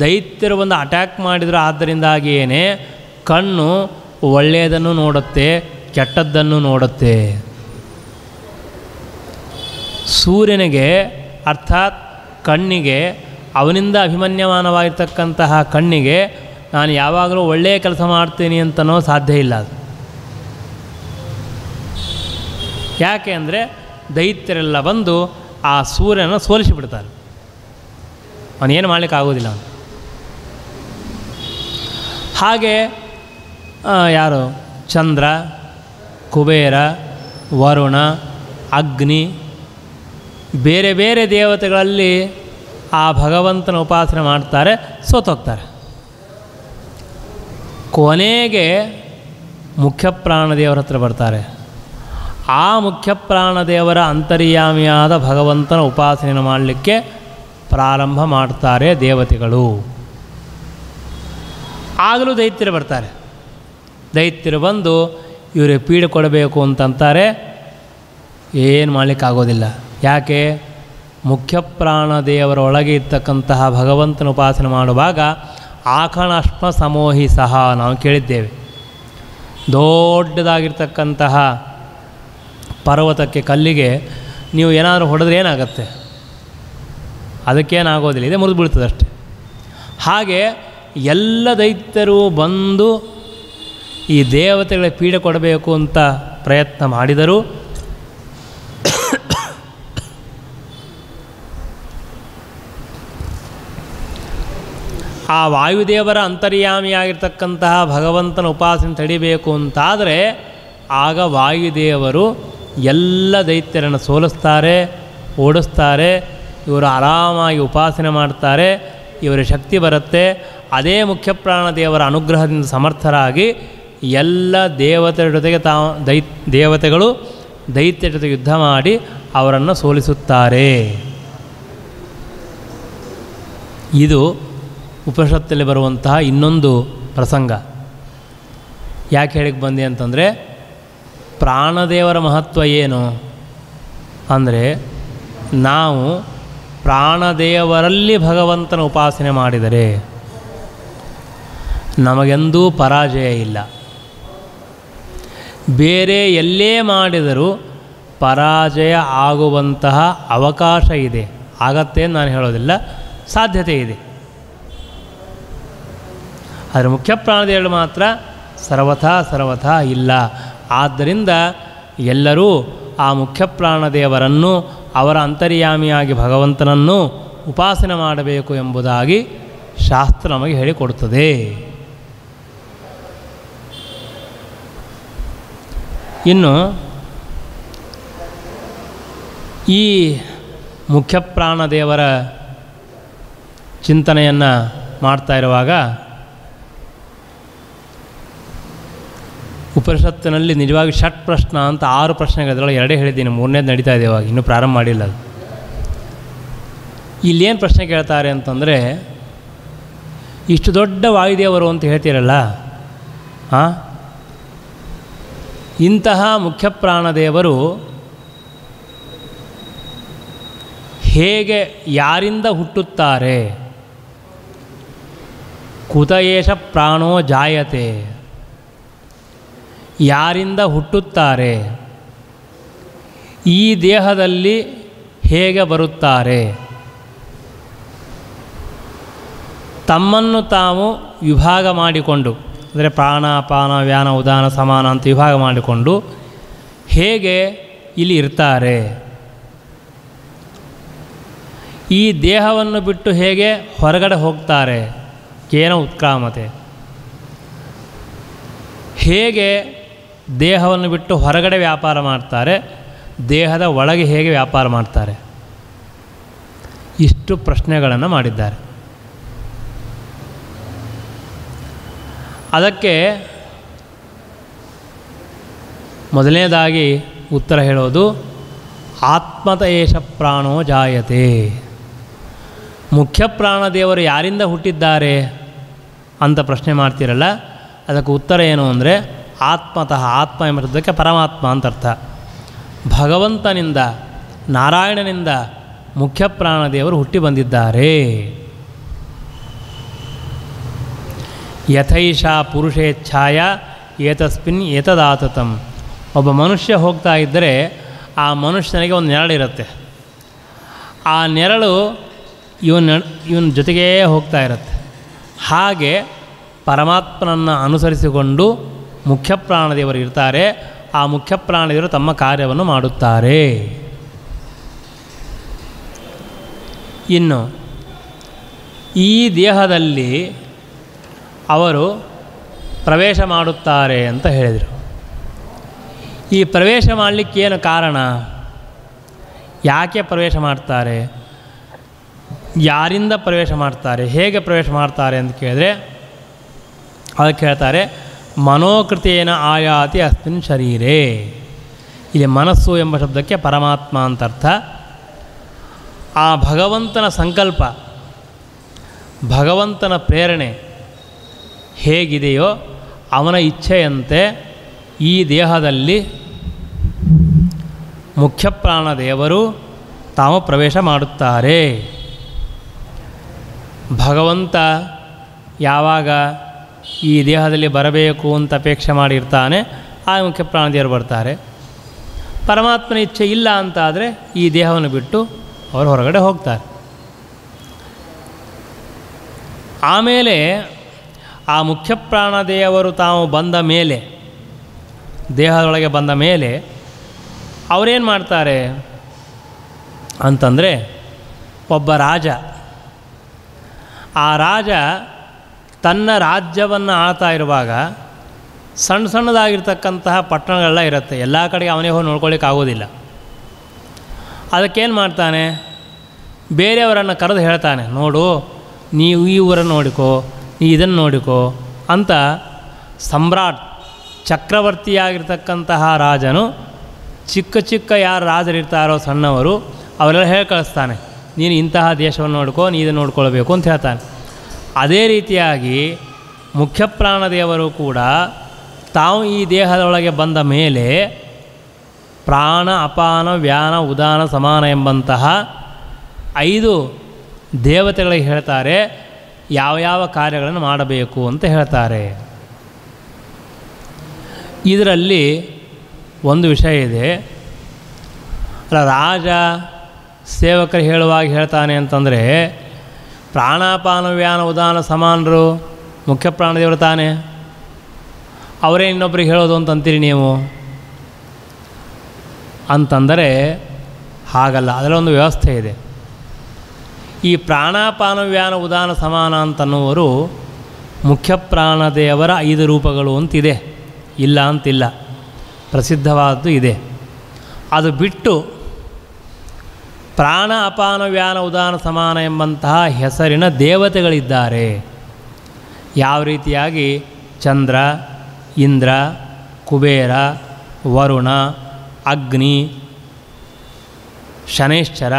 ದೈತ್ಯರು ಬಂದು ಅಟ್ಯಾಕ್ ಮಾಡಿದರು. ಆದ್ದರಿಂದಾಗಿಯೇ ಕಣ್ಣು ಒಳ್ಳೆಯದನ್ನು ನೋಡುತ್ತೆ, ಕೆಟ್ಟದ್ದನ್ನು ನೋಡುತ್ತೆ. ಸೂರ್ಯನಿಗೆ ಅರ್ಥಾತ್ ಕಣ್ಣಿಗೆ, ಅವನಿಂದ ಅಭಿಮನ್ಯಮಾನವಾಗಿರ್ತಕ್ಕಂತಹ ಕಣ್ಣಿಗೆ ನಾನು ಯಾವಾಗಲೂ ಒಳ್ಳೆಯ ಕೆಲಸ ಮಾಡ್ತೀನಿ ಅಂತನೋ ಸಾಧ್ಯ ಇಲ್ಲ. ಅದು ಯಾಕೆ ಅಂದರೆ ದೈತ್ಯರೆಲ್ಲ ಬಂದು ಆ ಸೂರ್ಯನ ಸೋಲಿಸಿಬಿಡ್ತಾರೆ. ಅವನೇನು ಮಾಡಲಿಕ್ಕಾಗೋದಿಲ್ಲ. ಅವನು ಹಾಗೆ ಯಾರು? ಚಂದ್ರ, ಕುಬೇರ, ವರುಣ, ಅಗ್ನಿ, ಬೇರೆ ಬೇರೆ ದೇವತೆಗಳಲ್ಲಿ ಆ ಭಗವಂತನ ಉಪಾಸನೆ ಮಾಡ್ತಾರೆ, ಸೋತೋಗ್ತಾರೆ. ಕೊನೆಗೆ ಮುಖ್ಯ ಪ್ರಾಣದೇವರ ಹತ್ರ ಬರ್ತಾರೆ. ಆ ಮುಖ್ಯ ಪ್ರಾಣದೇವರ ಅಂತರ್ಯಾಮಿಯಾದ ಭಗವಂತನ ಉಪಾಸನೆಯನ್ನು ಮಾಡಲಿಕ್ಕೆ ಪ್ರಾರಂಭ ಮಾಡ್ತಾರೆ ದೇವತೆಗಳು. ಆಗಲೂ ದೈತ್ಯರು ಬರ್ತಾರೆ. ದೈತ್ಯರು ಬಂದು ಇವರಿಗೆ ಪೀಡೆ ಕೊಡಬೇಕು ಅಂತಂತಾರೆ. ಏನು ಮಾಡಲಿಕ್ಕಾಗೋದಿಲ್ಲ. ಯಾಕೆ? ಮುಖ್ಯ ಪ್ರಾಣದೇವರ ಒಳಗೆ ಇರ್ತಕ್ಕಂತಹ ಭಗವಂತನ ಉಪಾಸನೆ ಮಾಡುವಾಗ ಆಕಣಾಶ್ಮ ಸಮೋಹಿ ಸಹ ನಾವು ಕೇಳಿದ್ದೇವೆ. ದೊಡ್ಡದಾಗಿರ್ತಕ್ಕಂತಹ ಪರ್ವತಕ್ಕೆ, ಕಲ್ಲಿಗೆ ನೀವು ಏನಾದರೂ ಹೊಡೆದ್ರೆ ಏನಾಗುತ್ತೆ? ಅದಕ್ಕೇನಾಗೋದಿಲ್ಲ, ಇದೇ ಮುರಿದು ಬೀಳ್ತದೆ ಅಷ್ಟೆ. ಹಾಗೆ ಎಲ್ಲ ದೈತ್ಯರು ಬಂದು ಈ ದೇವತೆಗಳಿಗೆ ಪೀಡೆ ಕೊಡಬೇಕು ಅಂತ ಪ್ರಯತ್ನ ಮಾಡಿದರೂ ಆ ವಾಯುದೇವರ ಅಂತರ್ಯಾಮಿಯಾಗಿರ್ತಕ್ಕಂತಹ ಭಗವಂತನ ಉಪಾಸನೆ ತಡಿಬೇಕು ಅಂತಾದರೆ ಆಗ ವಾಯುದೇವರು ಎಲ್ಲ ದೈತ್ಯರನ್ನು ಸೋಲಿಸ್ತಾರೆ, ಓಡಿಸ್ತಾರೆ. ಇವರು ಆರಾಮಾಗಿ ಉಪಾಸನೆ ಮಾಡ್ತಾರೆ, ಇವರ ಶಕ್ತಿ ಬರುತ್ತೆ. ಅದೇ ಮುಖ್ಯಪ್ರಾಣ ದೇವರ ಅನುಗ್ರಹದಿಂದ ಸಮರ್ಥರಾಗಿ ಎಲ್ಲ ದೇವತೆಗಳ ಜೊತೆಗೆ ದೇವತೆಗಳು ದೈತ್ಯ ಜೊತೆಗೆ ಯುದ್ಧ ಮಾಡಿ ಅವರನ್ನು ಸೋಲಿಸುತ್ತಾರೆ. ಇದು ಉಪನಿಷತ್ತಲ್ಲಿ ಬರುವಂತಹ ಇನ್ನೊಂದು ಪ್ರಸಂಗ. ಯಾಕೆ ಹೇಳಿಕ್ಕೆ ಬಂದೆ ಅಂತಂದರೆ, ಪ್ರಾಣದೇವರ ಮಹತ್ವ ಏನು ಅಂದರೆ, ನಾವು ಪ್ರಾಣದೇವರಲ್ಲಿ ಭಗವಂತನ ಉಪಾಸನೆ ಮಾಡಿದರೆ ನಮಗೆಂದೂ ಪರಾಜಯ ಇಲ್ಲ. ಬೇರೆ ಎಲ್ಲೇ ಮಾಡಿದರೂ ಪರಾಜಯ ಆಗುವಂತಹ ಅವಕಾಶ ಇದೆ. ಆಗತ್ತೆ ನಾನು ಹೇಳೋದಿಲ್ಲ, ಸಾಧ್ಯತೆ ಇದೆ. ಆದರೆ ಮುಖ್ಯ ಪ್ರಾಣದೇವರು ಮಾತ್ರ ಸರ್ವಥಾ ಇಲ್ಲ. ಆದ್ದರಿಂದ ಎಲ್ಲರೂ ಆ ಮುಖ್ಯ ಪ್ರಾಣದೇವರನ್ನು, ಅವರ ಅಂತರ್ಯಾಮಿಯಾಗಿ ಭಗವಂತನನ್ನು ಉಪಾಸನೆ ಮಾಡಬೇಕು ಎಂಬುದಾಗಿ ಶಾಸ್ತ್ರ ನಮಗೆ ಹೇಳಿಕೊಡುತ್ತದೆ. ಇನ್ನು ಈ ಮುಖ್ಯ ಪ್ರಾಣದೇವರ ಚಿಂತನೆಯನ್ನು ಮಾಡ್ತಾ ಇರುವಾಗ ಉಪನಿಷತ್ತಿನಲ್ಲಿ ನಿಜವಾಗಿ ಷಟ್ ಪ್ರಶ್ನ ಅಂತ 6 ಪ್ರಶ್ನೆಗಳಿದ್ರೊಳಗೆ 2 ಹೇಳಿದ್ದೀನಿ, 3ನೇದು ನಡೀತಾ ಇದೆ. ಇವಾಗ ಇನ್ನೂ ಪ್ರಾರಂಭ ಮಾಡಿಲ್ಲ ಅದು. ಇಲ್ಲೇನು ಪ್ರಶ್ನೆ ಕೇಳ್ತಾರೆ ಅಂತಂದರೆ, ಇಷ್ಟು ದೊಡ್ಡ ವಾಯುದೇವರು ಅಂತ ಹೇಳ್ತೀರಲ್ಲ, ಇಂತಹ ಮುಖ್ಯ ಪ್ರಾಣದೇವರು ಹೇಗೆ, ಯಾರಿಂದ ಹುಟ್ಟುತ್ತಾರೆ? ಕುತ ಏಷ ಪ್ರಾಣೋ ಜಾಯತೆ, ಯಾರಿಂದ ಹುಟ್ಟುತ್ತಾರೆ? ಈ ದೇಹದಲ್ಲಿ ಹೇಗೆ ಬರುತ್ತಾರೆ? ತಮ್ಮನ್ನು ತಾವು ವಿಭಾಗ ಮಾಡಿಕೊಂಡು, ಅಂದರೆ ಪ್ರಾಣ, ಅಪಾನ, ವ್ಯಾನ, ಉದಾನ, ಸಮಾನ ಅಂತ ವಿಭಾಗ ಮಾಡಿಕೊಂಡು ಹೇಗೆ ಇಲ್ಲಿ ಇರ್ತಾರೆ? ಈ ದೇಹವನ್ನು ಬಿಟ್ಟು ಹೇಗೆ ಹೊರಗಡೆ ಹೋಗ್ತಾರೆ? ಕೇನ ಉತ್ಕ್ರಾಮತೆ. ಹೇಗೆ ದೇಹವನ್ನು ಬಿಟ್ಟು ಹೊರಗಡೆ ವ್ಯಾಪಾರ ಮಾಡ್ತಾರೆ, ದೇಹದ ಒಳಗೆ ಹೇಗೆ ವ್ಯಾಪಾರ ಮಾಡ್ತಾರೆ? ಇಷ್ಟು ಪ್ರಶ್ನೆಗಳನ್ನು ಮಾಡಿದ್ದಾರೆ. ಅದಕ್ಕೆ ಮೊದಲನೇದಾಗಿ ಉತ್ತರ ಹೇಳೋದು, ಆತ್ಮತ ಏಷ ಪ್ರಾಣೋ ಜಾಯತೆ. ಮುಖ್ಯ ಪ್ರಾಣದೇವರು ಯಾರಿಂದ ಹುಟ್ಟಿದ್ದಾರೆ ಅಂತ ಪ್ರಶ್ನೆ ಮಾಡ್ತೀರಲ್ಲ, ಅದಕ್ಕೆ ಉತ್ತರ ಏನು ಅಂದರೆ, ಆತ್ಮತಃ. ಆತ್ಮ ಎಂಬ ಶಬ್ದಕ್ಕೆ ಪರಮಾತ್ಮ ಅಂತ ಅರ್ಥ. ಭಗವಂತನಿಂದ, ನಾರಾಯಣನಿಂದ ಮುಖ್ಯ ಪ್ರಾಣದೇವರು ಹುಟ್ಟಿ ಬಂದಿದ್ದಾರೆ. ಯಥೈಷಾ ಪುರುಷೇಚ್ಛಾಯ ಏತಸ್ಮಿನ್ ಏತದಾತತಂ. ಒಬ್ಬ ಮನುಷ್ಯ ಹೋಗ್ತಾ ಇದ್ದರೆ ಆ ಮನುಷ್ಯನಿಗೆ ಒಂದು ನೆರಳಿರುತ್ತೆ. ಆ ನೆರಳು ಇವನ ಜೊತೆಗೇ ಹೋಗ್ತಾ ಇರುತ್ತೆ. ಹಾಗೆ ಪರಮಾತ್ಮನನ್ನು ಅನುಸರಿಸಿಕೊಂಡು ಮುಖ್ಯ ಪ್ರಾಣದೇವರು ಇರ್ತಾರೆ. ಆ ಮುಖ್ಯ ಪ್ರಾಣದೇವರು ತಮ್ಮ ಕಾರ್ಯವನ್ನು ಮಾಡುತ್ತಾರೆ. ಇನ್ನು ಈ ದೇಹದಲ್ಲಿ ಅವರು ಪ್ರವೇಶ ಮಾಡುತ್ತಾರೆ ಅಂತ ಹೇಳಿದರು. ಈ ಪ್ರವೇಶ ಮಾಡಲಿಕ್ಕೇನು ಕಾರಣ? ಯಾಕೆ ಪ್ರವೇಶ ಮಾಡ್ತಾರೆ? ಯಾರಿಂದ ಪ್ರವೇಶ ಮಾಡ್ತಾರೆ? ಹೇಗೆ ಪ್ರವೇಶ ಮಾಡ್ತಾರೆ ಅಂತ ಕೇಳಿದ್ರೆ ಅದಕ್ಕೆ ಹೇಳ್ತಾರೆ, ಮನೋಕೃತೇನ ಆಯಾತಿ ಅಸ್ಮಿನ್ ಶರೀರೇ. ಇಲ್ಲಿ ಮನಸ್ಸು ಎಂಬ ಶಬ್ದಕ್ಕೆ ಪರಮಾತ್ಮ ಅಂತ ಅರ್ಥ. ಆ ಭಗವಂತನ ಸಂಕಲ್ಪ, ಭಗವಂತನ ಪ್ರೇರಣೆ ಹೇಗಿದೆಯೋ ಅವನ ಇಚ್ಛೆಯಂತೆ ಈ ದೇಹದಲ್ಲಿ ಮುಖ್ಯ ಪ್ರಾಣದೇವರು ತಾವು ಪ್ರವೇಶ ಮಾಡುತ್ತಾರೆ. ಭಗವಂತ ಯಾವಾಗ ಈ ದೇಹದಲ್ಲಿ ಬರಬೇಕು ಅಂತ ಅಪೇಕ್ಷೆ ಮಾಡಿರ್ತಾನೆ, ಆ ಮುಖ್ಯ ಪ್ರಾಣದೇವರು ಬರ್ತಾರೆ. ಪರಮಾತ್ಮನ ಇಚ್ಛೆ ಇಲ್ಲ ಅಂತಾದರೆ ಈ ದೇಹವನ್ನು ಬಿಟ್ಟು ಅವರು ಹೊರಗಡೆ ಹೋಗ್ತಾರೆ. ಆಮೇಲೆ ಆ ಮುಖ್ಯ ಪ್ರಾಣದೇವರು ತಾವು ಬಂದ ಮೇಲೆ, ದೇಹದೊಳಗೆ ಬಂದ ಮೇಲೆ ಅವರೇನು ಮಾಡ್ತಾರೆ ಅಂತಂದರೆ, ಒಬ್ಬ ರಾಜ, ಆ ರಾಜ ತನ್ನ ರಾಜ್ಯವನ್ನು ಆಳ್ತಾ ಇರುವಾಗ ಸಣ್ಣ ಸಣ್ಣದಾಗಿರ್ತಕ್ಕಂತಹ ಪಟ್ಟಣಗಳೆಲ್ಲ ಇರುತ್ತೆ. ಎಲ್ಲ ಕಡೆಗೆ ಅವನೇ ಹೋಗಿ ನೋಡ್ಕೊಳ್ಳಿಕ್ಕೆ ಆಗೋದಿಲ್ಲ. ಅದಕ್ಕೇನು ಮಾಡ್ತಾನೆ, ಬೇರೆಯವರನ್ನು ಕರೆದು ಹೇಳ್ತಾನೆ, ನೋಡು ನೀವು ಈ ಊರನ್ನು ನೋಡಿಕೋ, ನೀ ಇದನ್ನು ನೋಡಿಕೋ ಅಂತ. ಸಮ್ರಾಟ್ ಚಕ್ರವರ್ತಿಯಾಗಿರ್ತಕ್ಕಂತಹ ರಾಜನು ಚಿಕ್ಕ ಚಿಕ್ಕ ಯಾರು ರಾಜರಿರ್ತಾರೋ ಸಣ್ಣವರು ಅವರೆಲ್ಲ ಹೇಳಿ ಕಳಿಸ್ತಾನೆ, ನೀನು ಇಂತಹ ದೇಶವನ್ನು ನೋಡ್ಕೋ, ನೀ ಇದನ್ನು ನೋಡ್ಕೊಳ್ಬೇಕು ಅಂತ ಹೇಳ್ತಾನೆ. ಅದೇ ರೀತಿಯಾಗಿ ಮುಖ್ಯ ಪ್ರಾಣದೇವರು ಕೂಡ ತಾವು ಈ ದೇಹದೊಳಗೆ ಬಂದ ಮೇಲೆ ಪ್ರಾಣ, ಅಪಾನ, ವ್ಯಾನ, ಉದಾನ, ಸಮಾನ ಎಂಬಂತಹ 5 ದೇವತೆಗಳಿಗೆ ಹೇಳ್ತಾರೆ ಯಾವ ಯಾವ ಕಾರ್ಯಗಳನ್ನು ಮಾಡಬೇಕು ಅಂತ ಹೇಳ್ತಾರೆ. ಇದರಲ್ಲಿ ಒಂದು ವಿಷಯ ಇದೆ. ರಾಜ ಸೇವಕರು ಹೇಳುವಾಗ ಹೇಳ್ತಾನೆ ಅಂತಂದರೆ, ಪ್ರಾಣಾಪಾನ, ವ್ಯಾನ, ಉದಾನ, ಸಮಾನರು ಮುಖ್ಯ ಪ್ರಾಣದೇವರು ತಾನೆ, ಅವರೇ ಇನ್ನೊಬ್ರಿಗೆ ಹೇಳೋದು ಅಂತಂತೀರಿ ನೀವು ಅಂತಂದರೆ ಹಾಗಲ್ಲ. ಅದರಲ್ಲೊಂದು ವ್ಯವಸ್ಥೆ ಇದೆ. ಈ ಪ್ರಾಣಾಪಾನ, ವ್ಯಾನ, ಉದಾನ, ಸಮಾನ ಅಂತನ್ನುವರು ಮುಖ್ಯ ಪ್ರಾಣದೇವರ 5 ರೂಪಗಳು ಅಂತಿದೆ, ಇಲ್ಲ ಅಂತಿಲ್ಲ, ಪ್ರಸಿದ್ಧವಾದ್ದು ಇದೆ. ಅದು ಬಿಟ್ಟು ಪ್ರಾಣ, ಅಪಾನ, ವ್ಯಾನ, ಉದಾನ, ಸಮಾನ ಎಂಬಂತಹ ಹೆಸರಿನ ದೇವತೆಗಳಿದ್ದಾರೆ. ಯಾವ ರೀತಿಯಾಗಿ ಚಂದ್ರ, ಇಂದ್ರ, ಕುಬೇರ, ವರುಣ, ಅಗ್ನಿ, ಶನೈಶ್ಚರ,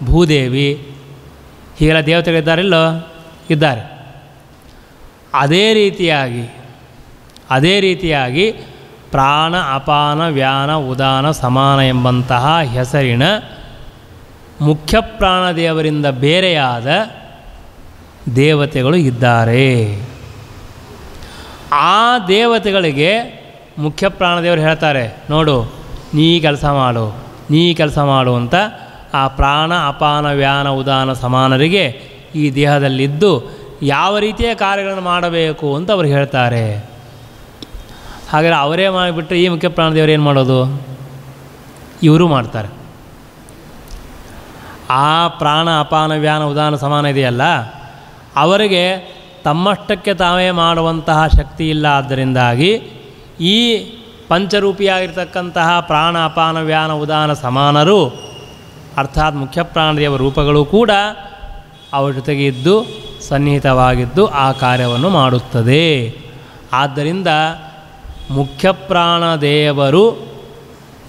ಭೂದೇವಿ ಹೀಗೆಲ್ಲ ದೇವತೆಗಳಿದ್ದಾರಿಲ್ಲೋ ಇದ್ದಾರೆ. ಅದೇ ರೀತಿಯಾಗಿ ಪ್ರಾಣ, ಅಪಾನ, ವ್ಯಾನ, ಉದಾನ, ಸಮಾನ ಎಂಬಂತಹ ಹೆಸರಿನ ಮುಖ್ಯ ಪ್ರಾಣದೇವರಿಂದ ಬೇರೆಯಾದ ದೇವತೆಗಳು ಇದ್ದಾರೆ. ಆ ದೇವತೆಗಳಿಗೆ ಮುಖ್ಯ ಪ್ರಾಣದೇವರು ಹೇಳ್ತಾರೆ, ನೋಡು ನೀ ಕೆಲಸ ಮಾಡು ಅಂತ. ಆ ಪ್ರಾಣ, ಅಪಾನ, ವ್ಯಾನ, ಉದಾನ, ಸಮಾನರಿಗೆ ಈ ದೇಹದಲ್ಲಿದ್ದು ಯಾವ ರೀತಿಯ ಕಾರ್ಯಗಳನ್ನು ಮಾಡಬೇಕು ಅಂತ ಅವರು ಹೇಳ್ತಾರೆ. ಹಾಗಾದರೆ ಅವರೇ ಮಾಡಿಬಿಟ್ರೆ ಈ ಮುಖ್ಯ ಪ್ರಾಣದೇವರು ಏನು ಮಾಡೋದು? ಇವರು ಮಾಡ್ತಾರೆ. ಆ ಪ್ರಾಣ, ಅಪಾನ, ವ್ಯಾನ, ಉದಾನ, ಸಮಾನ ಇದೆಯಲ್ಲ, ಅವರಿಗೆ ತಮ್ಮಷ್ಟಕ್ಕೆ ತಾವೇ ಮಾಡುವಂತಹ ಶಕ್ತಿ ಇಲ್ಲ. ಆದ್ದರಿಂದಾಗಿ ಈ ಪಂಚರೂಪಿಯಾಗಿರ್ತಕ್ಕಂತಹ ಪ್ರಾಣ, ಅಪಾನ, ವ್ಯಾನ, ಉದಾನ, ಸಮಾನರು ಅರ್ಥಾತ್ ಮುಖ್ಯ ಪ್ರಾಣದೇವ ರೂಪಗಳು ಕೂಡ ಅವರ ಜೊತೆಗೆ ಇದ್ದು ಸನ್ನಿಹಿತವಾಗಿದ್ದು ಆ ಕಾರ್ಯವನ್ನು ಮಾಡುತ್ತದೆ. ಆದ್ದರಿಂದ ಮುಖ್ಯ ಪ್ರಾಣದೇವರು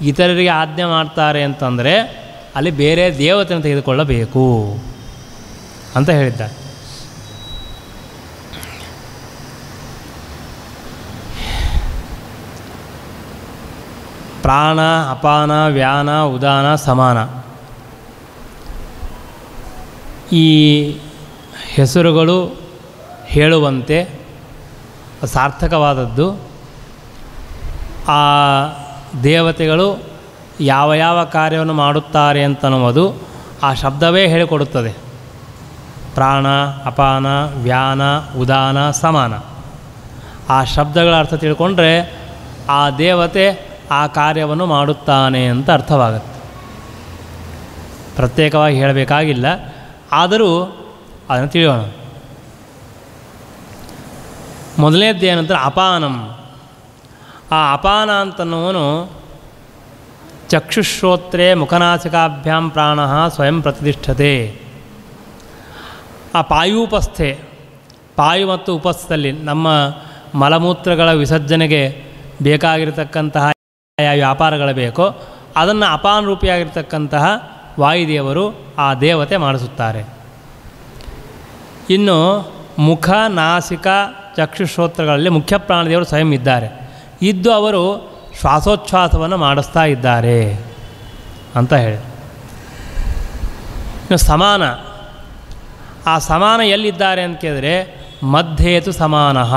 ಇತರರಿಗೆ ಆಜ್ಞೆ ಮಾಡ್ತಾರೆ ಅಂತಂದರೆ ಅಲ್ಲಿ ಬೇರೆ ದೇವತೆಯನ್ನು ತೆಗೆದುಕೊಳ್ಳಬೇಕು ಅಂತ ಹೇಳಿದ್ದಾರೆ. ಪ್ರಾಣ, ಅಪಾನ, ವ್ಯಾನ, ಉದಾನ, ಸಮಾನ ಈ ಹೆಸರುಗಳು ಹೇಳುವಂತೆ ಸಾರ್ಥಕವಾದದ್ದು. ಆ ದೇವತೆಗಳು ಯಾವ ಯಾವ ಕಾರ್ಯವನ್ನು ಮಾಡುತ್ತಾರೆ ಅಂತನ್ನುವುದು ಆ ಶಬ್ದವೇ ಹೇಳಿಕೊಡುತ್ತದೆ. ಪ್ರಾಣ, ಅಪಾನ, ವ್ಯಾನ, ಉದಾನ, ಸಮಾನ ಆ ಶಬ್ದಗಳ ಅರ್ಥ ತಿಳ್ಕೊಂಡ್ರೆ ಆ ದೇವತೆ ಆ ಕಾರ್ಯವನ್ನು ಮಾಡುತ್ತಾನೆ ಅಂತ ಅರ್ಥವಾಗುತ್ತೆ. ಪ್ರತ್ಯೇಕವಾಗಿ ಹೇಳಬೇಕಾಗಿಲ್ಲ, ಆದರೂ ಅದನ್ನು ತಿಳಿಯೋಣ. ಮೊದಲನೇದ್ದು ಏನಂದ್ರೆ ಅಪಾನಂ. ಆ ಅಪಾನ ಅಂತನ್ನುವನು ಚಕ್ಷುಶ್ರೋತ್ರೇ ಮುಖನಾಸಿಕಾಭ್ಯಾಂ ಪ್ರಾಣ ಸ್ವಯಂ ಪ್ರತಿಷ್ಠತೆ. ಆ ಪಾಯೂಪಸ್ಥೆ, ಪಾಯು ಮತ್ತು ಉಪಸ್ಥದಲ್ಲಿ ನಮ್ಮ ಮಲಮೂತ್ರಗಳ ವಿಸರ್ಜನೆಗೆ ಬೇಕಾಗಿರತಕ್ಕಂತಹ ಯಾವ ವ್ಯಾಪಾರಗಳು ಬೇಕೋ ಅದನ್ನು ಅಪಾನ ರೂಪಿಯಾಗಿರ್ತಕ್ಕಂತಹ ವಾಯುದೇವರು ಆ ದೇವತೆ ಮಾಡಿಸುತ್ತಾರೆ. ಇನ್ನು ಮುಖ, ನಾಸಿಕ, ಚಕ್ಷುಶ್ರೋತ್ರಗಳಲ್ಲಿ ಮುಖ್ಯ ಪ್ರಾಣದೇವರು ಸ್ವಯಂ ಇದ್ದಾರೆ. ಇದ್ದು ಅವರು ಶ್ವಾಸೋಚ್ಛ್ವಾಸವನ್ನು ಮಾಡಿಸ್ತಾ ಇದ್ದಾರೆ ಅಂತ ಹೇಳಿ. ಇನ್ನು ಸಮಾನ, ಆ ಸಮಾನ ಎಲ್ಲಿದ್ದಾರೆ ಅಂತ ಕೇಳಿದ್ರೆ ಮಧ್ಯೇತು ಸಮಾನಃ,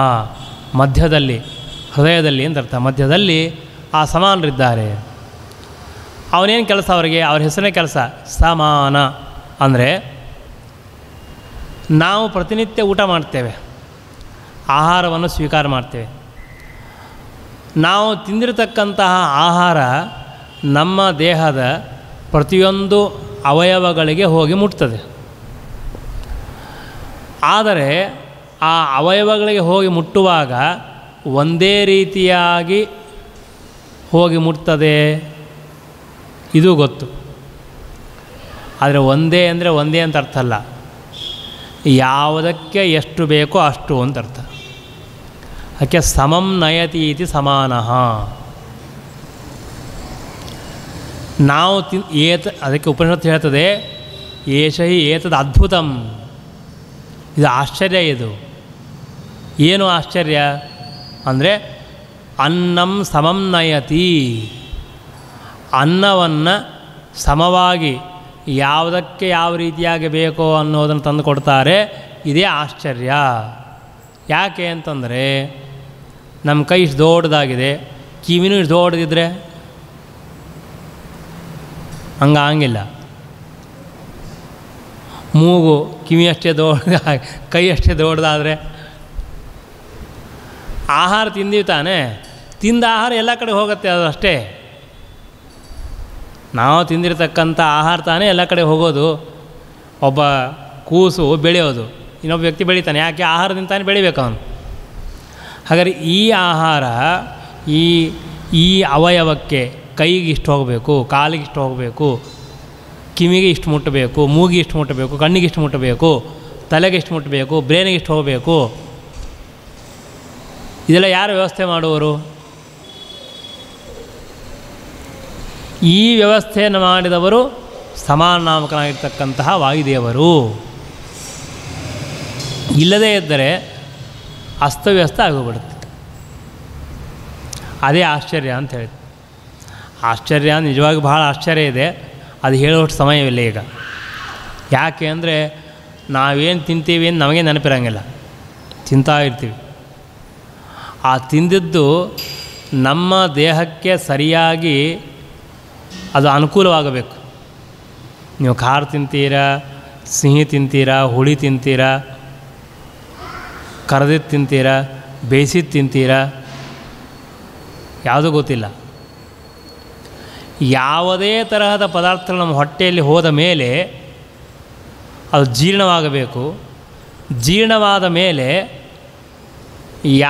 ಮಧ್ಯದಲ್ಲಿ, ಹೃದಯದಲ್ಲಿ ಅಂತ ಅರ್ಥ. ಮಧ್ಯದಲ್ಲಿ ಆ ಸಮಾನರಿದ್ದಾರೆ. ಅವನೇನು ಕೆಲಸ ಅವರಿಗೆ? ಅವ್ರ ಹೆಸರೇ ಕೆಲಸ ಸಮಾನ. ಅಂದರೆ ನಾವು ಪ್ರತಿನಿತ್ಯ ಊಟ ಮಾಡ್ತೇವೆ, ಆಹಾರವನ್ನು ಸ್ವೀಕಾರ ಮಾಡ್ತೇವೆ. ನಾವು ತಿಂದಿರತಕ್ಕಂತಹ ಆಹಾರ ನಮ್ಮ ದೇಹದ ಪ್ರತಿಯೊಂದು ಅವಯವಗಳಿಗೆ ಹೋಗಿ ಮುಟ್ತದೆ. ಆದರೆ ಆ ಅವಯವಗಳಿಗೆ ಹೋಗಿ ಮುಟ್ಟುವಾಗ ಒಂದೇ ರೀತಿಯಾಗಿ ಹೋಗಿ ಮುಟ್ತದೆ, ಇದು ಗೊತ್ತು. ಆದರೆ ಒಂದೇ ಅಂದರೆ ಒಂದೇ ಅಂತ ಅರ್ಥ ಅಲ್ಲ, ಯಾವುದಕ್ಕೆ ಎಷ್ಟು ಬೇಕೋ ಅಷ್ಟು ಅಂತ ಅರ್ಥ. ಅದಕ್ಕೆ ಸಮಂ ನಯತಿ ಇತಿ ಸಮಾನಃ. ನಾವು ಅದಕ್ಕೆ ಉಪನಿಷತ್ತು ಹೇಳ್ತದೆ, ಏಷ ಹಿ ಏತದ್ ಅದ್ಭುತಂ, ಇದು ಆಶ್ಚರ್ಯ. ಇದು ಏನು ಆಶ್ಚರ್ಯ ಅಂದರೆ ಅನ್ನಂ ಸಮಂ ನಯತಿ, ಅನ್ನವನ್ನು ಸಮವಾಗಿ ಯಾವುದಕ್ಕೆ ಯಾವ ರೀತಿಯಾಗಿ ಬೇಕೋ ಅನ್ನೋದನ್ನು ತಂದು ಕೊಡ್ತಾರೆ. ಇದೇ ಆಶ್ಚರ್ಯ. ಯಾಕೆ ಅಂತಂದರೆ ನಮ್ಮ ಕೈ ಇಷ್ಟು ದೊಡ್ಡದಾಗಿದೆ, ಕಿವಿನೂ ಇಷ್ಟು ದೊಡ್ಡದಿದ್ರೆ ಹಂಗಿಲ್ಲ. ಮೂಗು ಕಿವಿ ಅಷ್ಟೇ ದೊಡ್ಡ, ಕೈ ಅಷ್ಟೇ ದೊಡ್ಡದಾದರೆ ಆಹಾರ ತಿಂದೀವಿ ತಾನೇ, ತಿಂದ ಆಹಾರ ಎಲ್ಲ ಕಡೆ ಹೋಗುತ್ತೆ, ಅದು ಅಷ್ಟೇ. ನಾವು ತಿಂದಿರತಕ್ಕಂಥ ಆಹಾರ ತಾನೇ ಎಲ್ಲ ಕಡೆ ಹೋಗೋದು. ಒಬ್ಬ ಕೂಸು ಬೆಳೆಯೋದು, ಇನ್ನೊಬ್ಬ ವ್ಯಕ್ತಿ ಬೆಳೀತಾನೆ, ಯಾಕೆ? ಆಹಾರದಿಂದ ತಾನೇ ಬೆಳಿಬೇಕು ಅವನು. ಹಾಗಾದರೆ ಈ ಆಹಾರ ಈ ಅವಯವಕ್ಕೆ, ಕೈಗೆ ಇಷ್ಟು ಹೋಗಬೇಕು, ಕಾಲಿಗೆ ಇಷ್ಟು ಹೋಗಬೇಕು, ಕಿವಿಗೆ ಇಷ್ಟು ಮುಟ್ಟಬೇಕು, ಮೂಗಿಗೆ ಇಷ್ಟು ಮುಟ್ಟಬೇಕು, ಕಣ್ಣಿಗೆ ಇಷ್ಟು ಮುಟ್ಟಬೇಕು, ತಲೆಗೆ ಇಷ್ಟು ಮುಟ್ಟಬೇಕು, ಬ್ರೇನಿಗೆ ಇಷ್ಟು ಹೋಗಬೇಕು. ಇದೆಲ್ಲ ಯಾರು ವ್ಯವಸ್ಥೆ ಮಾಡುವರು? ಈ ವ್ಯವಸ್ಥೆಯನ್ನು ಮಾಡಿದವರು ಸಮಾನಾಮಕನಾಗಿರ್ತಕ್ಕಂತಹ ವಾಯುದೇವರು. ಇಲ್ಲದೇ ಇದ್ದರೆ ಅಸ್ತವ್ಯಸ್ತ ಆಗೋಗ್ಬಿಡುತ್ತೆ. ಅದೇ ಆಶ್ಚರ್ಯ ಅಂತ ಹೇಳಿ. ಆಶ್ಚರ್ಯ ನಿಜವಾಗಿ ಭಾಳ ಆಶ್ಚರ್ಯ ಇದೆ, ಅದು ಹೇಳುವಷ್ಟು ಸಮಯವಿಲ್ಲ ಈಗ. ಯಾಕೆ ಅಂದರೆ ನಾವೇನು ತಿಂತೀವಿ ಅಂತ ನಮಗೆ ನೆನಪಿರಂಗಿಲ್ಲ, ತಿಂತಾ ಇರ್ತೀವಿ. ಆ ತಿಂದಿದ್ದು ನಮ್ಮ ದೇಹಕ್ಕೆ ಸರಿಯಾಗಿ ಅದು ಅನುಕೂಲವಾಗಬೇಕು. ನೀವು ಖಾರ ತಿಂತೀರಾ, ಸಿಹಿ ತಿಂತೀರಾ, ಹುಳಿ ತಿಂತೀರಾ, ಕರೆದಿದ್ದು ತಿಂತೀರಾ, ಬೇಯಿಸಿದ್ದು ತಿಂತೀರಾ, ಯಾವುದೂ ಗೊತ್ತಿಲ್ಲ. ಯಾವುದೇ ತರಹದ ಪದಾರ್ಥಗಳು ನಮ್ಮ ಹೊಟ್ಟೆಯಲ್ಲಿ ಹೋದ ಮೇಲೆ ಅದು ಜೀರ್ಣವಾಗಬೇಕು. ಜೀರ್ಣವಾದ ಮೇಲೆ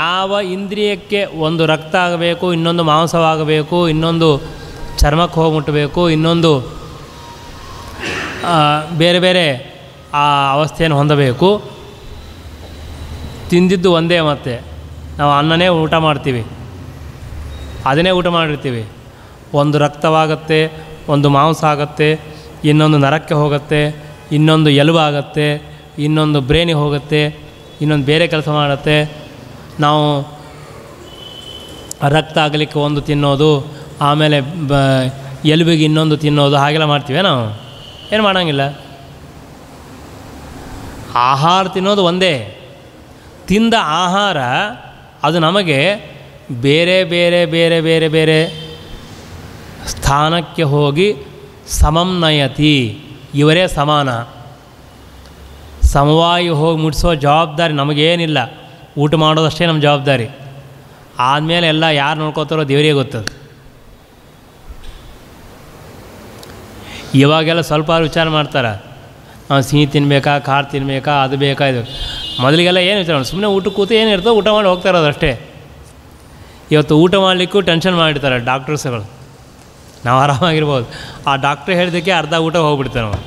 ಯಾವ ಇಂದ್ರಿಯಕ್ಕೆ ಒಂದು ರಕ್ತ ಆಗಬೇಕು, ಇನ್ನೊಂದು ಮಾಂಸವಾಗಬೇಕು, ಇನ್ನೊಂದು ಚರ್ಮಕ್ಕೆ ಹೋಗಿ ಮುಟ್ಟಬೇಕು, ಇನ್ನೊಂದು ಬೇರೆ ಬೇರೆ ಆ ಅವಸ್ಥೆಯನ್ನು ಹೊಂದಬೇಕು. ತಿಂದಿದ್ದು ಒಂದೇ. ಮತ್ತೆ ನಾವು ಅನ್ನನೇ ಊಟ ಮಾಡ್ತೀವಿ, ಅದನ್ನೇ ಊಟ ಮಾಡಿರ್ತೀವಿ. ಒಂದು ರಕ್ತವಾಗುತ್ತೆ, ಒಂದು ಮಾಂಸ ಆಗುತ್ತೆ, ಇನ್ನೊಂದು ನರಕ್ಕೆ ಹೋಗುತ್ತೆ, ಇನ್ನೊಂದು ಎಲುಬಾಗತ್ತೆ, ಇನ್ನೊಂದು ಬ್ರೇನಿಗೆ ಹೋಗುತ್ತೆ, ಇನ್ನೊಂದು ಬೇರೆ ಕೆಲಸ ಮಾಡುತ್ತೆ. ನಾವು ರಕ್ತ ಆಗಲಿಕ್ಕೆ ಒಂದು ತಿನ್ನೋದು, ಆಮೇಲೆ ಎಲುಬಿಗೆ ಇನ್ನೊಂದು ತಿನ್ನೋದು, ಹಾಗೆಲ್ಲ ಮಾಡ್ತೀವಿ. ನಾವು ಏನು ಮಾಡೋಂಗಿಲ್ಲ. ಆಹಾರ ತಿನ್ನೋದು ಒಂದೇ. ತಿಂದ ಆಹಾರ ಅದು ನಮಗೆ ಬೇರೆ ಬೇರೆ ಬೇರೆ ಬೇರೆ ಬೇರೆ ಸ್ಥಾನಕ್ಕೆ ಹೋಗಿ ಸಮಂ ನಯತಿ. ಇವರೇ ಸಮಾನ. ಸಮವಾಗಿ ಹೋಗಿ ಮುಟ್ಟಿಸೋ ಜವಾಬ್ದಾರಿ ನಮಗೇನಿಲ್ಲ. ಊಟ ಮಾಡೋದಷ್ಟೇ ನಮ್ಮ ಜವಾಬ್ದಾರಿ. ಆದಮೇಲೆ ಎಲ್ಲ ಯಾರು ನೋಡ್ಕೋತಾರೋ ದೇವರಿಗೆ ಗೊತ್ತದು. ಇವಾಗೆಲ್ಲ ಸ್ವಲ್ಪ ವಿಚಾರ ಮಾಡ್ತಾರೆ, ಸಿಹಿ ತಿನ್ನಬೇಕಾ, ಖಾರ ತಿನ್ನಬೇಕಾ, ಅದು ಬೇಕಾ, ಇದು. ಮೊದಲಿಗೆಲ್ಲ ಏನು ವಿಚಾರ ಮಾಡಿ, ಸುಮ್ಮನೆ ಊಟಕ್ಕೆ ಕೂತು ಏನಿರ್ತೋ ಊಟ ಮಾಡಿ ಹೋಗ್ತಾ ಇರೋದು ಅಷ್ಟೇ. ಇವತ್ತು ಊಟ ಮಾಡಲಿಕ್ಕೂ ಟೆನ್ಷನ್ ಮಾಡಿರ್ತಾರೆ ಡಾಕ್ಟರ್ಸ್ಗಳು. ನಾವು ಆರಾಮಾಗಿರ್ಬೋದು, ಆ ಡಾಕ್ಟ್ರ್ ಹೇಳಿದ್ದಕ್ಕೆ ಅರ್ಧ ಊಟ ಹೋಗ್ಬಿಡ್ತಾರೆ ನಾವು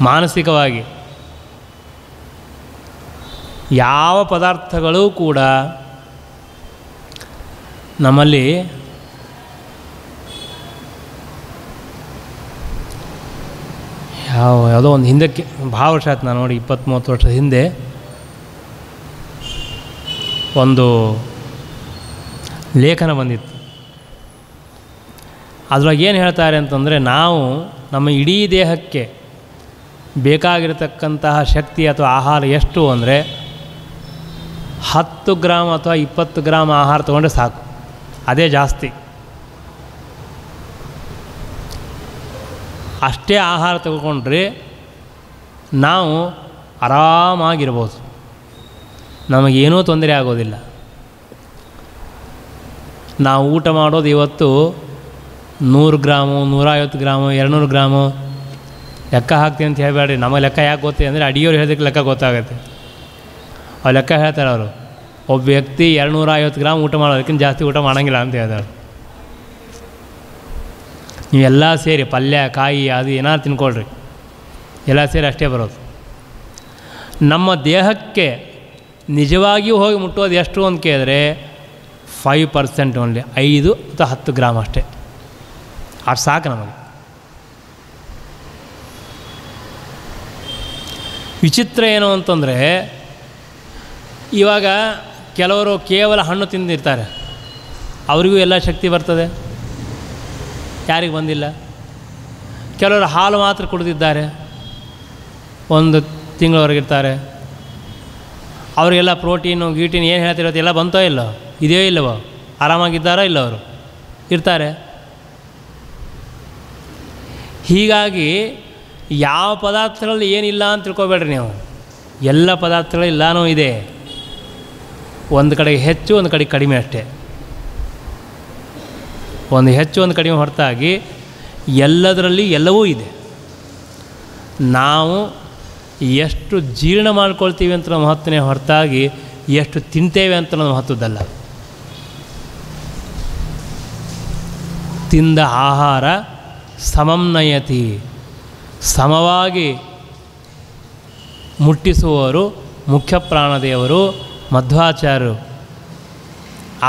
ಮಾನಸಿಕವಾಗಿ. ಯಾವ ಪದಾರ್ಥಗಳು ಕೂಡ ನಮ್ಮಲ್ಲಿ ಯಾವುದೋ ಒಂದು ಹಿಂದಕ್ಕೆ ಭಾಳ ವರ್ಷ ಆಯ್ತು, ನಾನು ನೋಡಿ 20-30 ವರ್ಷದ ಹಿಂದೆ ಒಂದು ಲೇಖನ ಬಂದಿತ್ತು. ಅದ್ರೊಳಗೆ ಏನು ಹೇಳ್ತಾರೆ ಅಂತಂದರೆ, ನಾವು ನಮ್ಮ ಇಡೀ ದೇಹಕ್ಕೆ ಬೇಕಾಗಿರತಕ್ಕಂತಹ ಶಕ್ತಿ ಅಥವಾ ಆಹಾರ ಎಷ್ಟು ಅಂದರೆ 10 ಗ್ರಾಮ್ ಅಥವಾ 20 ಗ್ರಾಮ್ ಆಹಾರ ತೊಗೊಂಡ್ರೆ ಸಾಕು, ಅದೇ ಜಾಸ್ತಿ. ಅಷ್ಟೇ ಆಹಾರ ತಗೊಂಡ್ರೆ ನಾವು ಆರಾಮಾಗಿರ್ಬೋದು. ನಮಗೇನೂ ತೊಂದರೆ ಆಗೋದಿಲ್ಲ. ನಾವು ಊಟ ಮಾಡೋದು ಇವತ್ತು 100 ಗ್ರಾಮು, 150 ಗ್ರಾಮು, 200 ಗ್ರಾಮು ಲೆಕ್ಕ ಹಾಕ್ತೀನಿ ಅಂತ ಹೇಳಬೇಡ್ರಿ. ನಮಗೆ ಲೆಕ್ಕ ಯಾಕೆ ಗೊತ್ತಿದೆ ಅಂದರೆ ಅಡಿಗೆಯವ್ರು ಹೇಳೋದಕ್ಕೆ ಲೆಕ್ಕ ಗೊತ್ತಾಗುತ್ತೆ. ಅವ್ರು ಲೆಕ್ಕ ಹೇಳ್ತಾರೆ. ಅವರು ಒಬ್ಬ ವ್ಯಕ್ತಿ 250 ಗ್ರಾಮ್ ಊಟ ಮಾಡೋದಕ್ಕಿಂತ ಜಾಸ್ತಿ ಊಟ ಮಾಡೋಂಗಿಲ್ಲ ಅಂತ ಹೇಳ್ತಾರೆ. ನೀವೆಲ್ಲ ಸೇರಿ ಪಲ್ಯ ಕಾಯಿ ಅದು ಏನಾದ್ರು ತಿನ್ಕೊಳ್ರಿ, ಎಲ್ಲ ಸೇರಿ ಅಷ್ಟೇ ಬರೋದು. ನಮ್ಮ ದೇಹಕ್ಕೆ ನಿಜವಾಗಿಯೂ ಹೋಗಿ ಮುಟ್ಟೋದು ಎಷ್ಟು ಅಂತ ಕೇಳಿದ್ರೆ 5% ಓನ್ಲಿ, 5 ಅಥವಾ 10 ಗ್ರಾಮ್ ಅಷ್ಟೇ. ಅಷ್ಟು ಸಾಕು ನಮಗೆ. ವಿಚಿತ್ರ ಏನು ಅಂತಂದರೆ, ಇವಾಗ ಕೆಲವರು ಕೇವಲ ಹಣ್ಣು ತಿಂದಿರ್ತಾರೆ, ಅವರಿಗೂ ಎಲ್ಲ ಶಕ್ತಿ ಬರ್ತದೆ, ಯಾರಿಗೆ ಬಂದಿಲ್ಲ. ಕೆಲವರು ಹಾಲು ಮಾತ್ರ ಕುಡಿದಿದ್ದಾರೆ, 1 ತಿಂಗಳವರೆಗಿರ್ತಾರೆ, ಅವರಿಗೆಲ್ಲ ಪ್ರೋಟೀನು ಗೀಟೀನ್ ಏನು ಹೇಳ್ತಿರೋದು ಎಲ್ಲ ಬಂತೋ ಇಲ್ಲೋ, ಇದೆಯೋ ಇಲ್ಲವೋ, ಆರಾಮಾಗಿದ್ದಾರೋ ಇಲ್ಲ ಅವರು ಇರ್ತಾರೆ. ಹೀಗಾಗಿ ಯಾವ ಪದಾರ್ಥಗಳಲ್ಲಿ ಏನಿಲ್ಲ ಅಂತ ತಿಳ್ಕೊಬೇಡ್ರಿ ನೀವು. ಎಲ್ಲ ಪದಾರ್ಥಗಳೆಲ್ಲನೂ ಇದೆ. ಒಂದು ಕಡೆಗೆ ಹೆಚ್ಚು, ಒಂದು ಕಡೆಗೆ ಕಡಿಮೆ ಅಷ್ಟೇ. ಒಂದು ಹೆಚ್ಚು ಒಂದು ಕಡಿಮೆ ಹೊರತಾಗಿ ಎಲ್ಲದರಲ್ಲಿ ಎಲ್ಲವೂ ಇದೆ. ನಾವು ಎಷ್ಟು ಜೀರ್ಣ ಮಾಡ್ಕೊಳ್ತೀವಿ ಅಂತ ನಮ್ಮ ಮಹತ್ವನೇ ಹೊರತಾಗಿ ಎಷ್ಟು ತಿಂತೇವೆ ಅಂತ ನಮ್ಮ ಮಹತ್ವದ್ದಲ್ಲ. ತಿಂದ ಆಹಾರ ಸಮಂನಯತಿ, ಸಮವಾಗಿ ಮುಟ್ಟಿಸುವವರು ಮುಖ್ಯ ಪ್ರಾಣದೇವರು ಮಧ್ವಾಚಾರ್ಯರು.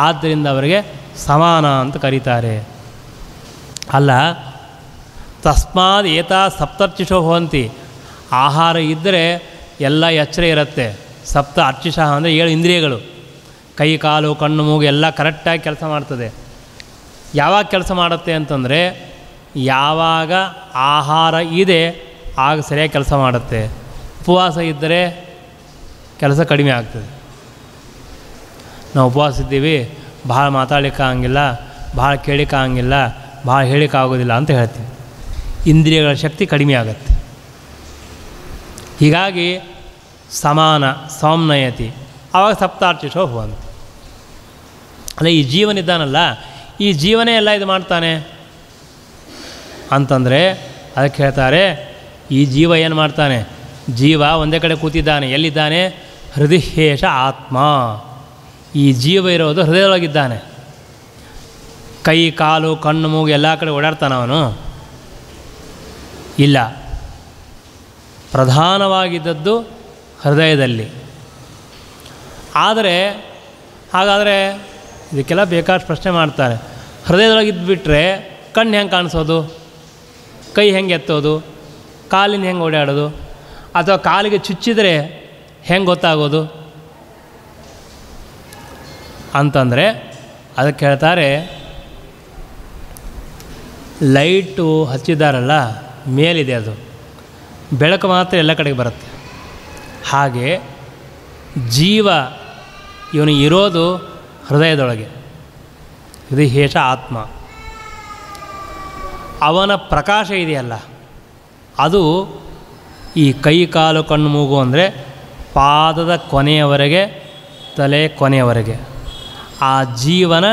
ಆದ್ದರಿಂದ ಅವರಿಗೆ ಸಮಾನ ಅಂತ ಕರೀತಾರೆ. ಅಲ್ಲ, ತಸ್ಮಾದ್ ಏತಾ ಸಪ್ತರ್ಚಿಷೋ ಭವಂತಿ. ಆಹಾರ ಇದ್ದರೆ ಎಲ್ಲ ಎಚ್ಚರ ಇರುತ್ತೆ. ಸಪ್ತ ಅರ್ಚಿಷಃ ಅಂದರೆ 7 ಇಂದ್ರಿಯಗಳು, ಕೈ ಕಾಲು ಕಣ್ಣು ಮೂಗು ಎಲ್ಲ ಕರೆಕ್ಟಾಗಿ ಕೆಲಸ ಮಾಡ್ತದೆ. ಯಾವಾಗ ಕೆಲಸ ಮಾಡುತ್ತೆ ಅಂತಂದರೆ, ಯಾವಾಗ ಆಹಾರ ಇದೆ ಆಗ ಸರಿಯಾಗಿ ಕೆಲಸ ಮಾಡುತ್ತೆ. ಉಪವಾಸ ಇದ್ದರೆ ಕೆಲಸ ಕಡಿಮೆ ಆಗ್ತದೆ. ನಾವು ಉಪವಾಸ ಇದ್ದೀವಿ, ಭಾಳ ಮಾತಾಡಲಿಕ್ಕಾಗಂಗಿಲ್ಲ, ಭಾಳ ಕೇಳಲಿಕ್ಕಾಗಂಗಿಲ್ಲ, ಭಾಳ ಹೇಳಿಕ್ಕಾಗೋದಿಲ್ಲ ಅಂತ ಹೇಳ್ತೀವಿ. ಇಂದ್ರಿಯಗಳ ಶಕ್ತಿ ಕಡಿಮೆ ಆಗುತ್ತೆ. ಹೀಗಾಗಿ ಸಮಾನ ಸೌಮ್ನಯತಿ, ಆವಾಗ ಸಪ್ತಾರ್ಚಿಷೋ ಭವಂತಿ. ಅಲ್ಲ, ಈ ಜೀವನಿದ್ದಾನಲ್ಲ, ಈ ಜೀವನೇ ಎಲ್ಲ ಇದು ಮಾಡ್ತಾನೆ ಅಂತಂದರೆ ಅದಕ್ಕೆ ಹೇಳ್ತಾರೆ, ಈ ಜೀವ ಏನು ಮಾಡ್ತಾನೆ? ಜೀವ ಒಂದೇ ಕಡೆ ಕೂತಿದ್ದಾನೆ. ಎಲ್ಲಿದ್ದಾನೆ? ಹೃದಯೇಶ ಆತ್ಮ. ಈ ಜೀವ ಇರೋದು ಹೃದಯದೊಳಗಿದ್ದಾನೆ. ಕೈ ಕಾಲು ಕಣ್ಣು ಮೂಗು ಎಲ್ಲ ಕಡೆ ಓಡಾಡ್ತಾನೆ ಅವನು? ಇಲ್ಲ, ಪ್ರಧಾನವಾಗಿದ್ದದ್ದು ಹೃದಯದಲ್ಲಿ. ಆದರೆ ಹಾಗಾದರೆ ಇದಕ್ಕೆಲ್ಲ ಬೇಕಾದಷ್ಟು ಪ್ರಶ್ನೆ ಮಾಡ್ತಾರೆ. ಹೃದಯದೊಳಗಿದ್ದುಬಿಟ್ರೆ ಕಣ್ಣು ಹೆಂಗೆ ಕಾಣಿಸೋದು? ಕೈ ಹೆಂಗೆ ಎತ್ತೋದು? ಕಾಲಿನ ಹೆಂಗೆ ಓಡಾಡೋದು? ಅಥವಾ ಕಾಲಿಗೆ ಚುಚ್ಚಿದರೆ ಹೆಂಗೆ ಗೊತ್ತಾಗೋದು ಅಂತಂದರೆ ಅದಕ್ಕೆ ಹೇಳ್ತಾರೆ, ಲೈಟು ಹಚ್ಚಿದ್ದಾರಲ್ಲ ಮೇಲಿದೆ, ಅದು ಬೆಳಕು ಮಾತ್ರ ಎಲ್ಲ ಕಡೆಗೆ ಬರುತ್ತೆ. ಹಾಗೆ ಜೀವ ಇವನು ಇರೋದು ಹೃದಯದೊಳಗೆ, ಹೃದಯೇಶ ಆತ್ಮ. ಅವನ ಪ್ರಕಾಶ ಇದೆಯಲ್ಲ, ಅದು ಈ ಕೈ ಕಾಲು ಕಣ್ಣು ಮೂಗು ಅಂದರೆ ಪಾದದ ಕೊನೆಯವರೆಗೆ, ತಲೆ ಕೊನೆಯವರೆಗೆ ಆ ಜೀವನ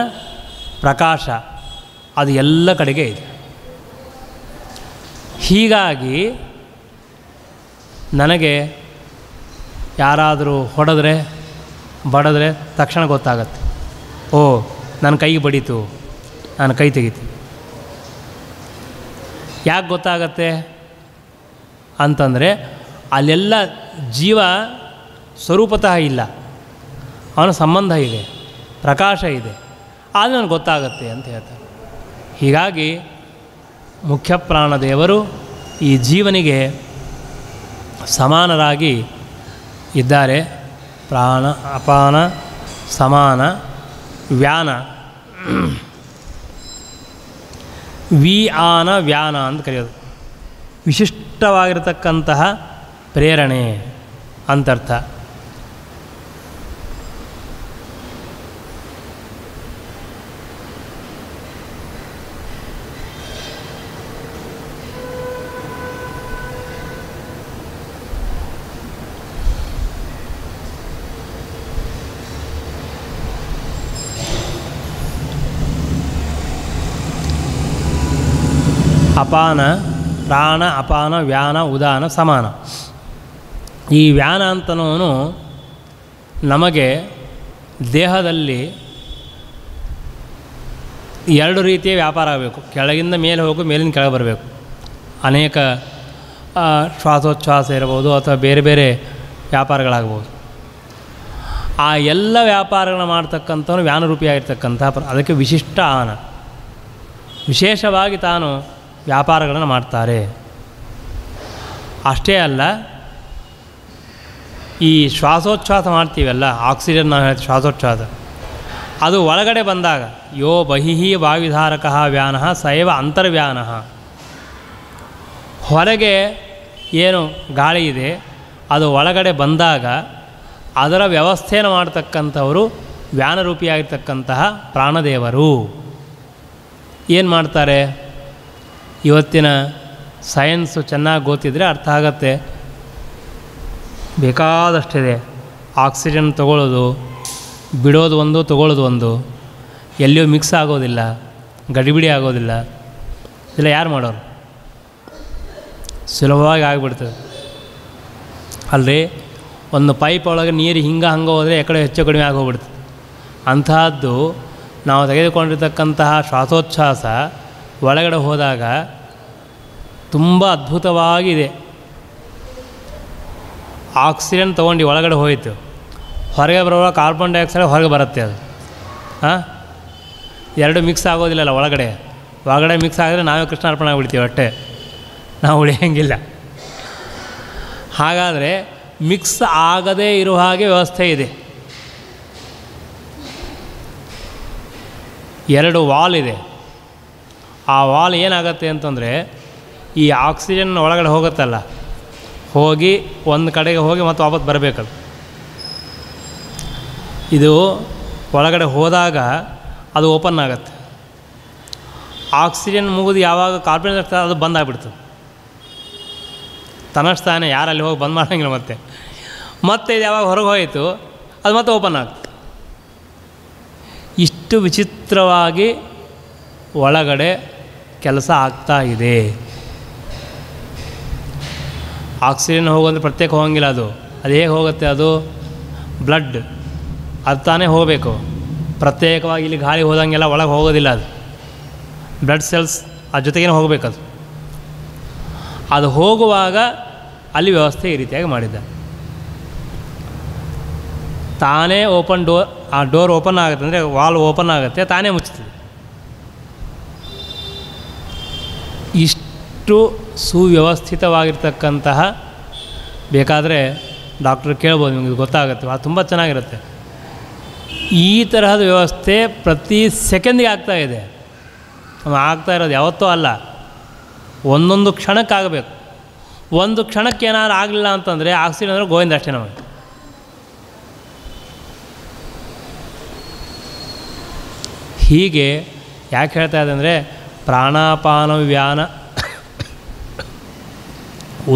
ಪ್ರಕಾಶ ಅದು ಎಲ್ಲ ಕಡೆಗೆ ಇದೆ. ಹೀಗಾಗಿ ನನಗೆ ಯಾರಾದರೂ ಹೊಡೆದ್ರೆ ಬಡಿದ್ರೆ ತಕ್ಷಣ ಗೊತ್ತಾಗತ್ತೆ, ಓ ನನ್ನ ಕೈಗೆ ಬಡೀತು, ನಾನು ಕೈ ತೆಗಿತೀನಿ. ಯಾಕೆ ಗೊತ್ತಾಗತ್ತೆ ಅಂತಂದರೆ ಅಲ್ಲೆಲ್ಲ ಜೀವ ಸ್ವರೂಪತಃ ಇಲ್ಲ, ಅವನ ಸಂಬಂಧ ಇದೆ, ಪ್ರಕಾಶ ಇದೆ, ಆದರೆ ನನಗೆ ಗೊತ್ತಾಗತ್ತೆ ಅಂತ ಹೇಳ್ತಾರೆ. ಹೀಗಾಗಿ ಮುಖ್ಯ ಪ್ರಾಣದೇವರು ಈ ಜೀವನಿಗೆ ಸಮಾನರಾಗಿ ಇದ್ದಾರೆ. ಪ್ರಾಣ ಅಪಾನ ಸಮಾನ ವ್ಯಾನ, ವಿ ಆನ ವ್ಯಾನ ಅಂತ ಕರೆಯೋದು. ವಿಶಿಷ್ಟವಾಗಿರತಕ್ಕಂತಹ ಪ್ರೇರಣೆ ಅಂತರ್ಥ. ಅಪಾನ, ಪ್ರಾಣ, ಅಪಾನ, ವ್ಯಾನ, ಉದಾನ, ಸಮಾನ. ಈ ವ್ಯಾನ ಅಂತನೂ ನಮಗೆ ದೇಹದಲ್ಲಿ ಎರಡು ರೀತಿಯ ವ್ಯಾಪಾರ ಆಗಬೇಕು. ಕೆಳಗಿಂದ ಮೇಲೆ ಹೋಗು, ಮೇಲಿಂದ ಕೆಳಗೆ ಬರಬೇಕು. ಅನೇಕ ಶ್ವಾಸೋಚ್ಛ್ವಾಸ ಇರಬಹುದು ಅಥವಾ ಬೇರೆ ಬೇರೆ ವ್ಯಾಪಾರಗಳಾಗ್ಬೋದು. ಆ ಎಲ್ಲ ವ್ಯಾಪಾರಗಳನ್ನ ಮಾಡ್ತಕ್ಕಂಥವನು ವ್ಯಾನರೂಪಿಯಾಗಿರ್ತಕ್ಕಂಥ ಅದಕ್ಕೆ ವಿಶಿಷ್ಟ ಆನ, ವಿಶೇಷವಾಗಿ ತಾನು ವ್ಯಾಪಾರಗಳನ್ನು ಮಾಡ್ತಾರೆ. ಅಷ್ಟೇ ಅಲ್ಲ, ಈ ಶ್ವಾಸೋಚ್ಛ್ವಾಸ ಮಾಡ್ತೀವಲ್ಲ, ಆಕ್ಸಿಜನ್ ನಾವು ಹೇಳ್ತೀವಿ ಶ್ವಾಸೋಚ್ಛ್ವಾಸ, ಅದು ಒಳಗಡೆ ಬಂದಾಗ ಯೋ ಬಹಿಹಿ ವಾಯುಧಾರಕ ವ್ಯಾನಃ ಸೈವ ಅಂತರ್ವ್ಯಾನಃ. ಹೊರಗೆ ಏನು ಗಾಳಿ ಇದೆ ಅದು ಒಳಗಡೆ ಬಂದಾಗ ಅದರ ವ್ಯವಸ್ಥೆಯನ್ನು ಮಾಡ್ತಕ್ಕಂಥವರು ವ್ಯಾನರೂಪಿಯಾಗಿರ್ತಕ್ಕಂತಹ ಪ್ರಾಣದೇವರು. ಏನು ಮಾಡ್ತಾರೆ? ಇವತ್ತಿನ ಸೈನ್ಸು ಚೆನ್ನಾಗಿ ಗೊತ್ತಿದ್ದರೆ ಅರ್ಥ ಆಗತ್ತೆ. ಬೇಕಾದಷ್ಟಿದೆ. ಆಕ್ಸಿಜನ್ ತಗೊಳ್ಳೋದು, ಬಿಡೋದು ಒಂದು, ತಗೊಳ್ಳೋದು ಒಂದು, ಎಲ್ಲಿಯೂ ಮಿಕ್ಸ್ ಆಗೋದಿಲ್ಲ, ಗಡಿಬಿಡಿ ಆಗೋದಿಲ್ಲ. ಇಲ್ಲ, ಯಾರು ಮಾಡೋರು? ಸುಲಭವಾಗಿ ಆಗಿಬಿಡ್ತದೆ ಅಲ್ರಿ. ಒಂದು ಪೈಪ್ ಒಳಗೆ ನೀರು ಹಂಗೆ ಹೋದರೆ ಎಕಡೆ ಹೆಚ್ಚು ಕಡಿಮೆ ಆಗೋಗ್ಬಿಡ್ತದೆ. ಅಂತಹದ್ದು ನಾವು ತೆಗೆದುಕೊಂಡಿರ್ತಕ್ಕಂತಹ ಶ್ವಾಸೋಚ್ಛ್ವಾಸ ಒಳಗಡೆ ಹೋದಾಗ ತುಂಬ ಅದ್ಭುತವಾಗಿದೆ. ಆಕ್ಸಿಜನ್ ತೊಗೊಂಡು ಒಳಗಡೆ ಹೋಯಿತು, ಹೊರಗೆ ಬರುವಾಗ ಕಾರ್ಬನ್ ಡೈಆಕ್ಸೈಡ್ ಹೊರಗೆ ಬರುತ್ತೆ. ಅದು ಎರಡು ಮಿಕ್ಸ್ ಆಗೋದಿಲ್ಲಲ್ಲ ಒಳಗಡೆ ಮಿಕ್ಸ್ ಆಗಿದ್ರೆ ನಾವೇ ಕೃಷ್ಣಾರ್ಪಣೆ ಆಗಿಬಿಡ್ತೀವಿ, ಹೊಟ್ಟೆ ನಾವು ಉಳಿಯೋಂಗಿಲ್ಲ. ಹಾಗಾದರೆ ಮಿಕ್ಸ್ ಆಗದೇ ಇರೋ ಹಾಗೆ ವ್ಯವಸ್ಥೆ ಇದೆ. ಎರಡು ವಾಲ್ ಇದೆ. ಆ ವಾಲ್ ಏನಾಗುತ್ತೆ ಅಂತಂದರೆ, ಈ ಆಕ್ಸಿಜನ್ ಒಳಗಡೆ ಹೋಗುತ್ತಲ್ಲ, ಹೋಗಿ ಒಂದು ಕಡೆಗೆ ಹೋಗಿ ಮತ್ತು ವಾಪಸ್ ಬರಬೇಕದು. ಇದು ಒಳಗಡೆ ಹೋದಾಗ ಅದು ಓಪನ್ ಆಗುತ್ತೆ. ಆಕ್ಸಿಜನ್ ಮುಗಿದು ಯಾವಾಗ ಕಾರ್ಬನ್ ಡೈಆಕ್ಸೈಡ್ ಅದು ಬಂದಾಗ್ಬಿಡ್ತದೆ ತನ್ನಷ್ಟಾನೆ. ಯಾರಲ್ಲಿ ಹೋಗಿ ಬಂದ್ ಮಾಡೋಂಗಿಲ್ಲ. ಮತ್ತೆ ಇದು ಯಾವಾಗ ಹೊರಗೆ ಹೋಯಿತು ಅದು ಮತ್ತೆ ಓಪನ್ ಆಗ್ತದೆ. ಇಷ್ಟು ವಿಚಿತ್ರವಾಗಿ ಒಳಗಡೆ ಕೆಲಸ ಆಗ್ತಾ ಇದೆ. ಆಕ್ಸಿಜನ್ ಹೋಗೋದ್ರೆ ಪ್ರತ್ಯೇಕ ಹೋಗಂಗಿಲ್ಲ. ಅದು ಹೇಗೆ ಹೋಗುತ್ತೆ? ಅದು ಬ್ಲಡ್ ಅದು ತಾನೇ ಹೋಗಬೇಕು. ಪ್ರತ್ಯೇಕವಾಗಿ ಇಲ್ಲಿ ಗಾಳಿ ಹೋದಂಗೆಲ್ಲ ಒಳಗೆ ಹೋಗೋದಿಲ್ಲ. ಅದು ಬ್ಲಡ್ ಸೆಲ್ಸ್ ಅದ್ರ ಜೊತೆಗೇ ಹೋಗಬೇಕದು. ಅದು ಹೋಗುವಾಗ ಅಲ್ಲಿ ವ್ಯವಸ್ಥೆ ಈ ರೀತಿಯಾಗಿ ಮಾಡಿದ್ದ. ತಾನೇ ಓಪನ್ ಡೋರ್, ಆ ಡೋರ್ ಓಪನ್ ಆಗುತ್ತೆ ಅಂದರೆ ವಾಲ್ ಓಪನ್ ಆಗುತ್ತೆ, ತಾನೇ ಮುಚ್ತದೆ. ಇಷ್ಟು ಸುವ್ಯವಸ್ಥಿತವಾಗಿರ್ತಕ್ಕಂತಹ, ಬೇಕಾದರೆ ಡಾಕ್ಟ್ರ್ ಕೇಳ್ಬೋದು, ನಿಮಗೆ ಗೊತ್ತಾಗುತ್ತೆ. ಅದು ತುಂಬ ಚೆನ್ನಾಗಿರುತ್ತೆ. ಈ ತರಹದ ವ್ಯವಸ್ಥೆ ಪ್ರತಿ ಸೆಕೆಂಡಿಗೆ ಆಗ್ತಾಯಿದೆ. ಆಗ್ತಾ ಇರೋದು ಯಾವತ್ತೂ ಅಲ್ಲ, ಒಂದೊಂದು ಕ್ಷಣಕ್ಕಾಗಬೇಕು. ಒಂದು ಕ್ಷಣಕ್ಕೆ ಏನಾದ್ರು ಆಗಲಿಲ್ಲ ಅಂತಂದರೆ ಆಕ್ಸಿಜನ್ ಅಂದರೆ ಗೋವಿಂದ ಅಷ್ಟೇ ನಮಗೆ. ಹೀಗೆ ಯಾಕೆ ಹೇಳ್ತಾ ಇದೆ ಅಂದರೆ, ಪ್ರಾಣಾಪಾನ ವ್ಯಾನ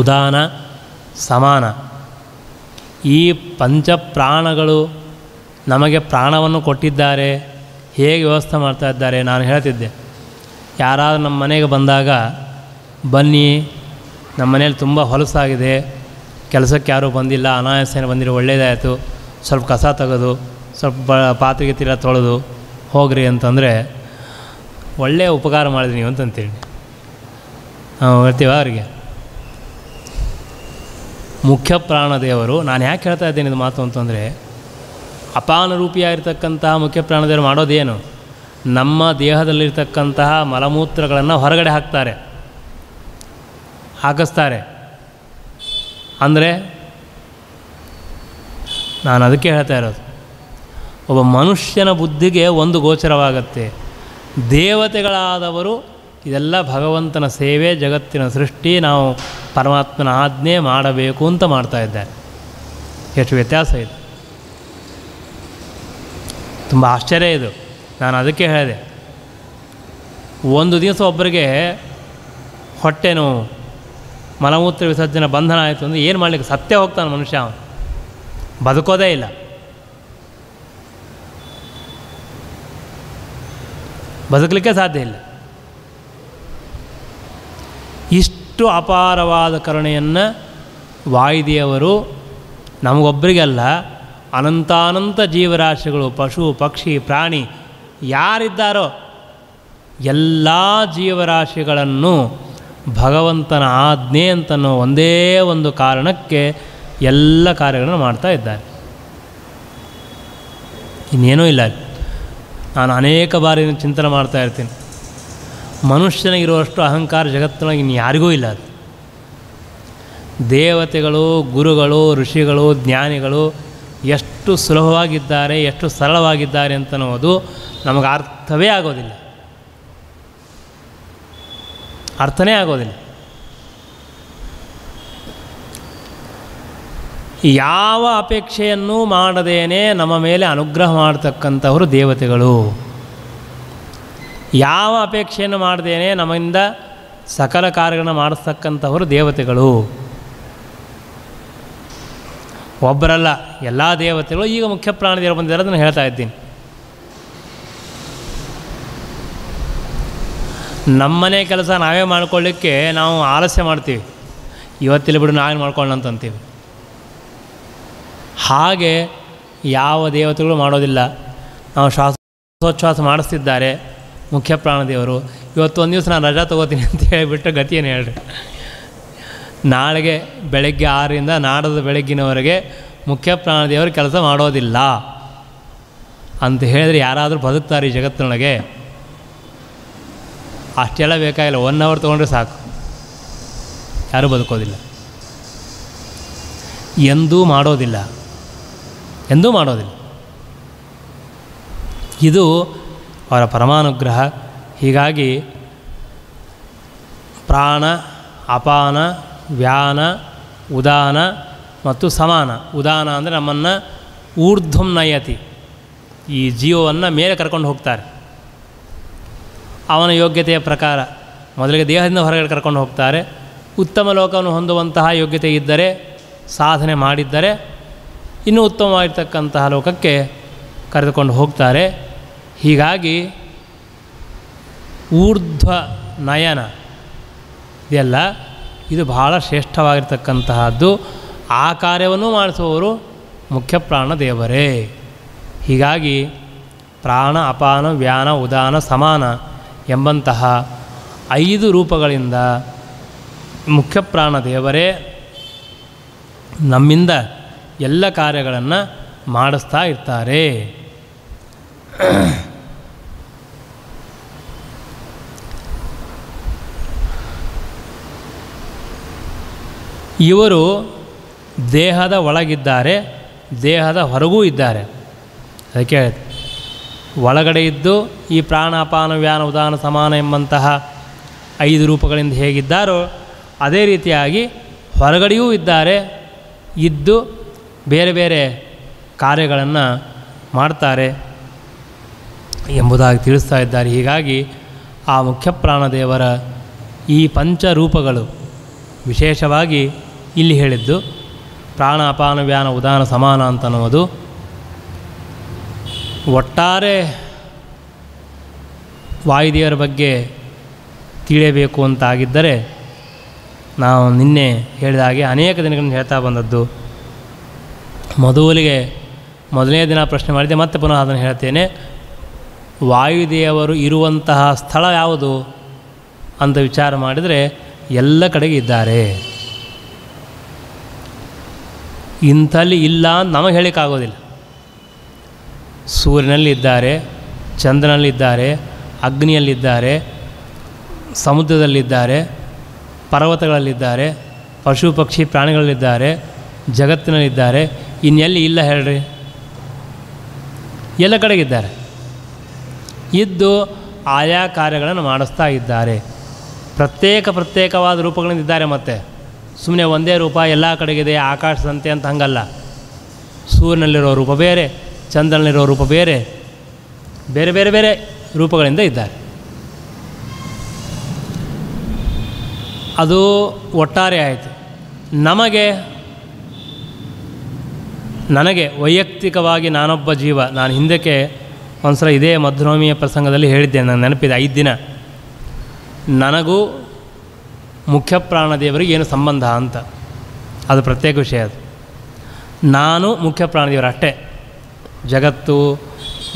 ಉದಾನ ಸಮಾನ, ಈ ಪಂಚಪ್ರಾಣಗಳು ನಮಗೆ ಪ್ರಾಣವನ್ನು ಕೊಟ್ಟಿದ್ದಾರೆ. ಹೇಗೆ ವ್ಯವಸ್ಥೆ ಮಾಡ್ತಾ ಇದ್ದಾರೆ? ನಾನು ಹೇಳ್ತಿದ್ದೆ, ಯಾರಾದರೂ ನಮ್ಮ ಮನೆಗೆ ಬಂದಾಗ, ಬನ್ನಿ ನಮ್ಮ ಮನೇಲಿ ತುಂಬ ಹೊಲಸಾಗಿದೆ, ಕೆಲಸಕ್ಕೆ ಯಾರೂ ಬಂದಿಲ್ಲ, ಅನಾಯಾಸೇನ ಬಂದಿರೋ, ಒಳ್ಳೆಯದಾಯಿತು, ಸ್ವಲ್ಪ ಕಸ ತೆಗೆದು ಸ್ವಲ್ಪ ಪಾತ್ರೆಗೆ ತೀರ ತೊಳೆದು ಹೋಗ್ರಿ ಅಂತಂದರೆ ಒಳ್ಳೆಯ ಉಪಕಾರ ಮಾಡಿದ್ರಿ ನೀವು ಅಂತಂತೇಳಿ ನಾವು ಹೇಳ್ತೀವ ಅವರಿಗೆ. ಮುಖ್ಯ ಪ್ರಾಣದೇವರು, ನಾನು ಯಾಕೆ ಹೇಳ್ತಾ ಇದ್ದೇನೆ ಇದು ಮಾತು ಅಂತಂದರೆ, ಅಪಾನರೂಪಿಯಾಗಿರ್ತಕ್ಕಂತಹ ಮುಖ್ಯ ಪ್ರಾಣದೇವರು ಮಾಡೋದೇನು? ನಮ್ಮ ದೇಹದಲ್ಲಿರ್ತಕ್ಕಂತಹ ಮಲಮೂತ್ರಗಳನ್ನು ಹೊರಗಡೆ ಹಾಕಿಸ್ತಾರೆ. ಅಂದರೆ ನಾನು ಅದಕ್ಕೆ ಹೇಳ್ತಾ ಇರೋದು, ಒಬ್ಬ ಮನುಷ್ಯನ ಬುದ್ಧಿಗೆ ಒಂದು ಗೋಚರವಾಗತ್ತೆ, ದೇವತೆಗಳಾದವರು ಇದೆಲ್ಲ ಭಗವಂತನ ಸೇವೆ, ಜಗತ್ತಿನ ಸೃಷ್ಟಿ, ನಾವು ಪರಮಾತ್ಮನ ಆಜ್ಞೆ ಮಾಡಬೇಕು ಅಂತ ಮಾಡ್ತಾ ಇದ್ದಾರೆ. ಎಷ್ಟು ವ್ಯತ್ಯಾಸ ಇದೆ! ತುಂಬ ಆಶ್ಚರ್ಯ ಇದು. ನಾನು ಅದಕ್ಕೆ ಹೇಳಿದೆ, ಒಂದು ದಿವಸ ಒಬ್ಬರಿಗೆ ಹೊಟ್ಟೆ ನೋವು, ಮಲಮೂತ್ರ ವಿಸರ್ಜನೆ ಬಂಧನ ಆಯಿತು ಅಂದರೆ ಏನು ಮಾಡಲಿಕ್ಕೆ? ಸತ್ಯ ಹೋಗ್ತಾನೆ ಮನುಷ್ಯ, ಅವನು ಬದುಕೋದೇ ಇಲ್ಲ. ಬದುಕಲಿಕ್ಕೆ ಸಾಧ್ಯ ಇಲ್ಲ. ಇಷ್ಟು ಅಪಾರವಾದ ಕರುಣೆಯನ್ನು ವಾಯುದೇವರು ನಮಗೊಬ್ಬರಿಗಲ್ಲ, ಅನಂತಾನಂತ ಜೀವರಾಶಿಗಳು, ಪಶು ಪಕ್ಷಿ ಪ್ರಾಣಿ ಯಾರಿದ್ದಾರೋ ಎಲ್ಲ ಜೀವರಾಶಿಗಳನ್ನು ಭಗವಂತನ ಆಜ್ಞೆ ಅಂತನೋ ಒಂದೇ ಒಂದು ಕಾರಣಕ್ಕೆ ಎಲ್ಲ ಕಾರ್ಯಗಳನ್ನು ಮಾಡ್ತಾ ಇದ್ದಾರೆ. ಇನ್ನೇನೂ ಇಲ್ಲ. ನಾನು ಅನೇಕ ಬಾರಿ ಚಿಂತನೆ ಮಾಡ್ತಾ ಇರ್ತೀನಿ, ಮನುಷ್ಯನಿಗಿರುವಷ್ಟು ಅಹಂಕಾರ ಜಗತ್ತಿನೊಳಗೆ ಇನ್ನು ಯಾರಿಗೂ ಇಲ್ಲ. ಅದು ದೇವತೆಗಳು, ಗುರುಗಳು, ಋಷಿಗಳು, ಜ್ಞಾನಿಗಳು ಎಷ್ಟು ಸುಲಭವಾಗಿದ್ದಾರೆ, ಎಷ್ಟು ಸರಳವಾಗಿದ್ದಾರೆ ಅಂತನ್ನೋದು ನಮಗೆ ಅರ್ಥವೇ ಆಗೋದಿಲ್ಲ, ಅರ್ಥನೇ ಆಗೋದಿಲ್ಲ. ಯಾವ ಅಪೇಕ್ಷೆಯನ್ನೂ ಮಾಡದೇನೆ ನಮ್ಮ ಮೇಲೆ ಅನುಗ್ರಹ ಮಾಡತಕ್ಕಂಥವರು ದೇವತೆಗಳು. ಯಾವ ಅಪೇಕ್ಷೆಯನ್ನು ಮಾಡದೇನೆ ನಮ್ಮಿಂದ ಸಕಲ ಕಾರ್ಯಗಳನ್ನು ಮಾಡಿಸ್ತಕ್ಕಂಥವರು ದೇವತೆಗಳು. ಒಬ್ಬರಲ್ಲ, ಎಲ್ಲ ದೇವತೆಗಳು. ಈಗ ಮುಖ್ಯ ಪ್ರಾಣದೇವರು ಬಂದಿದ್ದಾರೆ, ಅದನ್ನು ಹೇಳ್ತಾ ಇದ್ದೀನಿ. ನಮ್ಮನೆ ಕೆಲಸ ನಾವೇ ಮಾಡ್ಕೊಳ್ಳಿಕ್ಕೆ ನಾವು ಆಲಸ್ಯ ಮಾಡ್ತೀವಿ, ಇವತ್ತಿಲ್ಲಿ ಬಿಡು ನಾವೇನು ಮಾಡ್ಕೊಳ್ಳೋಣ ಅಂತಂತೀವಿ. ಹಾಗೆ ಯಾವ ದೇವತೆಗಳು ಮಾಡೋದಿಲ್ಲ. ನಾವು ಶ್ವಾಸೋಚ್ಛ್ವಾಸ ಮಾಡಿಸ್ತಿದ್ದಾರೆ ಮುಖ್ಯ ಪ್ರಾಣದೇವರು. ಇವತ್ತು ಒಂದು ದಿವಸ ನಾನು ರಜಾ ತೊಗೋತೀನಿ ಅಂತ ಹೇಳಿಬಿಟ್ಟು ಗತಿಯೇನು ಹೇಳ್ರಿ. ನಾಳೆಗೆ ಬೆಳಗ್ಗೆ 6ರಿಂದ ನಾಡದ ಬೆಳಗ್ಗಿನವರೆಗೆ ಮುಖ್ಯ ಪ್ರಾಣದೇವರು ಕೆಲಸ ಮಾಡೋದಿಲ್ಲ ಅಂತ ಹೇಳಿದ್ರೆ ಯಾರಾದರೂ ಬದುಕ್ತಾರೆ ಈ ಜಗತ್ತಿನೊಳಗೆ? ಅಷ್ಟೆಲ್ಲ ಬೇಕಾಗಿಲ್ಲ, 1 ಅವರ್ ತೊಗೊಂಡ್ರೆ ಸಾಕು, ಯಾರೂ ಬದುಕೋದಿಲ್ಲ. ಎಂದೂ ಮಾಡೋದಿಲ್ಲ, ಎಂದೂ ಮಾಡೋದಿಲ್ಲ. ಇದು ಅವರ ಪರಮಾನುಗ್ರಹ. ಹೀಗಾಗಿ ಪ್ರಾಣ, ಅಪಾನ, ವ್ಯಾನ, ಉದಾನ ಮತ್ತು ಸಮಾನ. ಉದಾನ ಅಂದರೆ ನಮ್ಮನ್ನು ಊರ್ಧ್ವಂ ನಯತಿ, ಈ ಜೀವವನ್ನು ಮೇಲೆ ಕರ್ಕೊಂಡು ಹೋಗ್ತಾರೆ. ಅವನ ಯೋಗ್ಯತೆಯ ಪ್ರಕಾರ ಮೊದಲಿಗೆ ದೇಹದಿಂದ ಹೊರಗಡೆ ಕರ್ಕೊಂಡು ಹೋಗ್ತಾರೆ. ಉತ್ತಮ ಲೋಕವನ್ನು ಹೊಂದುವಂತಹ ಯೋಗ್ಯತೆ ಇದ್ದರೆ, ಸಾಧನೆ ಮಾಡಿದ್ದರೆ ಇನ್ನೂ ಉತ್ತಮವಾಗಿರ್ತಕ್ಕಂತಹ ಲೋಕಕ್ಕೆ ಕರೆದುಕೊಂಡು ಹೋಗ್ತಾರೆ. ಹೀಗಾಗಿ ಊರ್ಧ್ವ ನಯನ ಇದೆಲ್ಲ ಇದು ಬಹಳ ಶ್ರೇಷ್ಠವಾಗಿರ್ತಕ್ಕಂತಹದ್ದು. ಆ ಕಾರ್ಯವನ್ನು ಮಾಡಿಸುವವರು ಮುಖ್ಯ ಪ್ರಾಣದೇವರೇ. ಹೀಗಾಗಿ ಪ್ರಾಣ, ಅಪಾನ, ವ್ಯಾನ, ಉದಾನ, ಸಮಾನ ಎಂಬಂತಹ 5 ರೂಪಗಳಿಂದ ಮುಖ್ಯ ಪ್ರಾಣದೇವರೇ ನಮ್ಮಿಂದ ಎಲ್ಲ ಕಾರ್ಯಗಳನ್ನು ಮಾಡಿಸ್ತಾ ಇರ್ತಾರೆ. ಇವರು ದೇಹದ ಒಳಗಿದ್ದಾರೆ, ದೇಹದ ಹೊರಗೂ ಇದ್ದಾರೆ. ಅದಕ್ಕೆ ಒಳಗಡೆ ಇದ್ದು ಈ ಪ್ರಾಣ, ಅಪಾನ, ವ್ಯಾನ, ಉದಾನ, ಸಮಾನ ಎಂಬಂತಹ 5 ರೂಪಗಳಿಂದ ಹೇಗಿದ್ದಾರೋ ಅದೇ ರೀತಿಯಾಗಿ ಹೊರಗಡೆಯೂ ಇದ್ದಾರೆ. ಇದ್ದು ಬೇರೆ ಬೇರೆ ಕಾರ್ಯಗಳನ್ನು ಮಾಡ್ತಾರೆ ಎಂಬುದಾಗಿ ತಿಳಿಸ್ತಾ ಇದ್ದಾರೆ. ಹೀಗಾಗಿ ಆ ಮುಖ್ಯ ಪ್ರಾಣದೇವರ ಈ ಪಂಚರೂಪಗಳು ವಿಶೇಷವಾಗಿ ಇಲ್ಲಿ ಹೇಳಿದ್ದು ಪ್ರಾಣ, ಅಪಾನ, ವ್ಯಾನ, ಉದಾನ, ಸಮಾನ ಅಂತನ್ನುವುದು ಒಟ್ಟಾರೆ ವಾಯುದೇವರ ಬಗ್ಗೆ ತಿಳಿಯಬೇಕು ಅಂತಾಗಿದ್ದರೆ ನಾವು ನಿನ್ನೆ ಹೇಳಿದ ಹಾಗೆ ಅನೇಕ ದಿನಗಳನ್ನು ಹೇಳ್ತಾ ಬಂದದ್ದು. ಮೊದಲನೇ ದಿನ ಪ್ರಶ್ನೆ ಮಾಡಿದೆ, ಮತ್ತೆ ಪುನಃ ಅದನ್ನು ಹೇಳ್ತೇನೆ. ವಾಯುದೇವರು ಇರುವಂತಹ ಸ್ಥಳ ಯಾವುದು ಅಂತ ವಿಚಾರ ಮಾಡಿದರೆ ಎಲ್ಲ ಕಡೆಗೆ ಇದ್ದಾರೆ. ಇಂಥಲ್ಲಿ ಇಲ್ಲ ಅಂತ ನಮಗೆ ಹೇಳಿಕ್ಕಾಗೋದಿಲ್ಲ. ಸೂರ್ಯನಲ್ಲಿದ್ದಾರೆ, ಚಂದ್ರನಲ್ಲಿದ್ದಾರೆ, ಅಗ್ನಿಯಲ್ಲಿದ್ದಾರೆ, ಸಮುದ್ರದಲ್ಲಿದ್ದಾರೆ, ಪರ್ವತಗಳಲ್ಲಿದ್ದಾರೆ, ಪಶು ಪಕ್ಷಿ ಪ್ರಾಣಿಗಳಲ್ಲಿದ್ದಾರೆ, ಜಗತ್ತಿನಲ್ಲಿದ್ದಾರೆ. ಇನ್ನೆಲ್ಲಿ ಇಲ್ಲ ಹೇಳ್ರಿ? ಎಲ್ಲ ಕಡೆಗಿದ್ದಾರೆ. ಇದ್ದು ಆಯಾ ಕಾರ್ಯಗಳನ್ನು ಮಾಡಿಸ್ತಾ ಇದ್ದಾರೆ. ಪ್ರತ್ಯೇಕವಾದ ರೂಪಗಳಿಂದ ಇದ್ದಾರೆ. ಮತ್ತು ಸುಮ್ಮನೆ ಒಂದೇ ರೂಪ ಎಲ್ಲ ಕಡೆಗಿದೆ ಆಕಾಶದಂತೆ ಅಂತ ಹಂಗಲ್ಲ. ಸೂರ್ಯನಲ್ಲಿರೋ ರೂಪ ಬೇರೆ, ಚಂದ್ರನಲ್ಲಿರೋ ರೂಪ ಬೇರೆ, ಬೇರೆ ಬೇರೆ ಬೇರೆ ರೂಪಗಳಿಂದ ಇದ್ದಾರೆ. ಅದು ಒಟ್ಟಾರೆ ಆಯಿತು. ನನಗೆ ವೈಯಕ್ತಿಕವಾಗಿ ನಾನೊಬ್ಬ ಜೀವ, ನಾನು ಹಿಂದಕ್ಕೆ ಒಂದು ಸಲ ಇದೇ ಮಧ್ವನವಮಿಯ ಪ್ರಸಂಗದಲ್ಲಿ ಹೇಳಿದ್ದೆ, ನನಗೆ ನೆನಪಿದೆ. 5 ದಿನ ನನಗೂ ಮುಖ್ಯ ಪ್ರಾಣದೇವರಿಗೆ ಏನು ಸಂಬಂಧ ಅಂತ, ಅದು ಪ್ರತ್ಯೇಕ ವಿಷಯ. ಅದು ನಾನು ಮುಖ್ಯ ಪ್ರಾಣದೇವರು ಅಷ್ಟೇ, ಜಗತ್ತು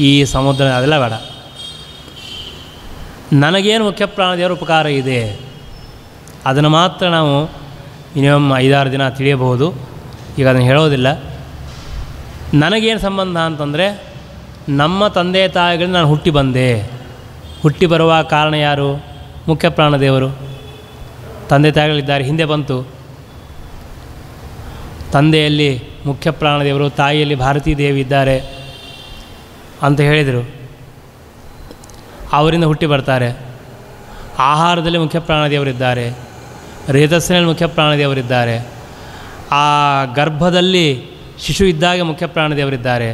ಈ ಸಮುದ್ರ ಅದೆಲ್ಲ ಬೇಡ. ನನಗೇನು ಮುಖ್ಯ ಪ್ರಾಣದೇವರ ಉಪಕಾರ ಇದೆ ಅದನ್ನು ಮಾತ್ರ ನಾವು ಮಿನಿಮಮ್ 5-6 ದಿನ ತಿಳಿಯಬಹುದು. ಈಗ ಅದನ್ನು ಹೇಳೋದಿಲ್ಲ. ನನಗೇನು ಸಂಬಂಧ ಅಂತಂದರೆ, ನಮ್ಮ ತಂದೆ ತಾಯಿಗಳಿಂದ ನಾನು ಹುಟ್ಟಿ ಬಂದೆ. ಹುಟ್ಟಿ ಬರುವ ಕಾರಣ ಯಾರು? ಮುಖ್ಯ ಪ್ರಾಣದೇವರು. ತಂದೆ ತಾಯಿಗಳಿದ್ದಾರೆ, ಹಿಂದೆ ಬಂತು. ತಂದೆಯಲ್ಲಿ ಮುಖ್ಯ ಪ್ರಾಣದೇವರು, ತಾಯಿಯಲ್ಲಿ ಭಾರತೀ ದೇವಿ ಇದ್ದಾರೆ ಅಂತ ಹೇಳಿದರು. ಅವರಿಂದ ಹುಟ್ಟಿ ಬರ್ತಾರೆ. ಆಹಾರದಲ್ಲಿ ಮುಖ್ಯ ಪ್ರಾಣದೇವರಿದ್ದಾರೆ, ರೇತಸ್ಸಿನಲ್ಲಿ ಮುಖ್ಯ ಪ್ರಾಣದೇವರಿದ್ದಾರೆ, ಆ ಗರ್ಭದಲ್ಲಿ ಶಿಶು ಇದ್ದಾಗ ಮುಖ್ಯ ಪ್ರಾಣದೇವರಿದ್ದಾರೆ,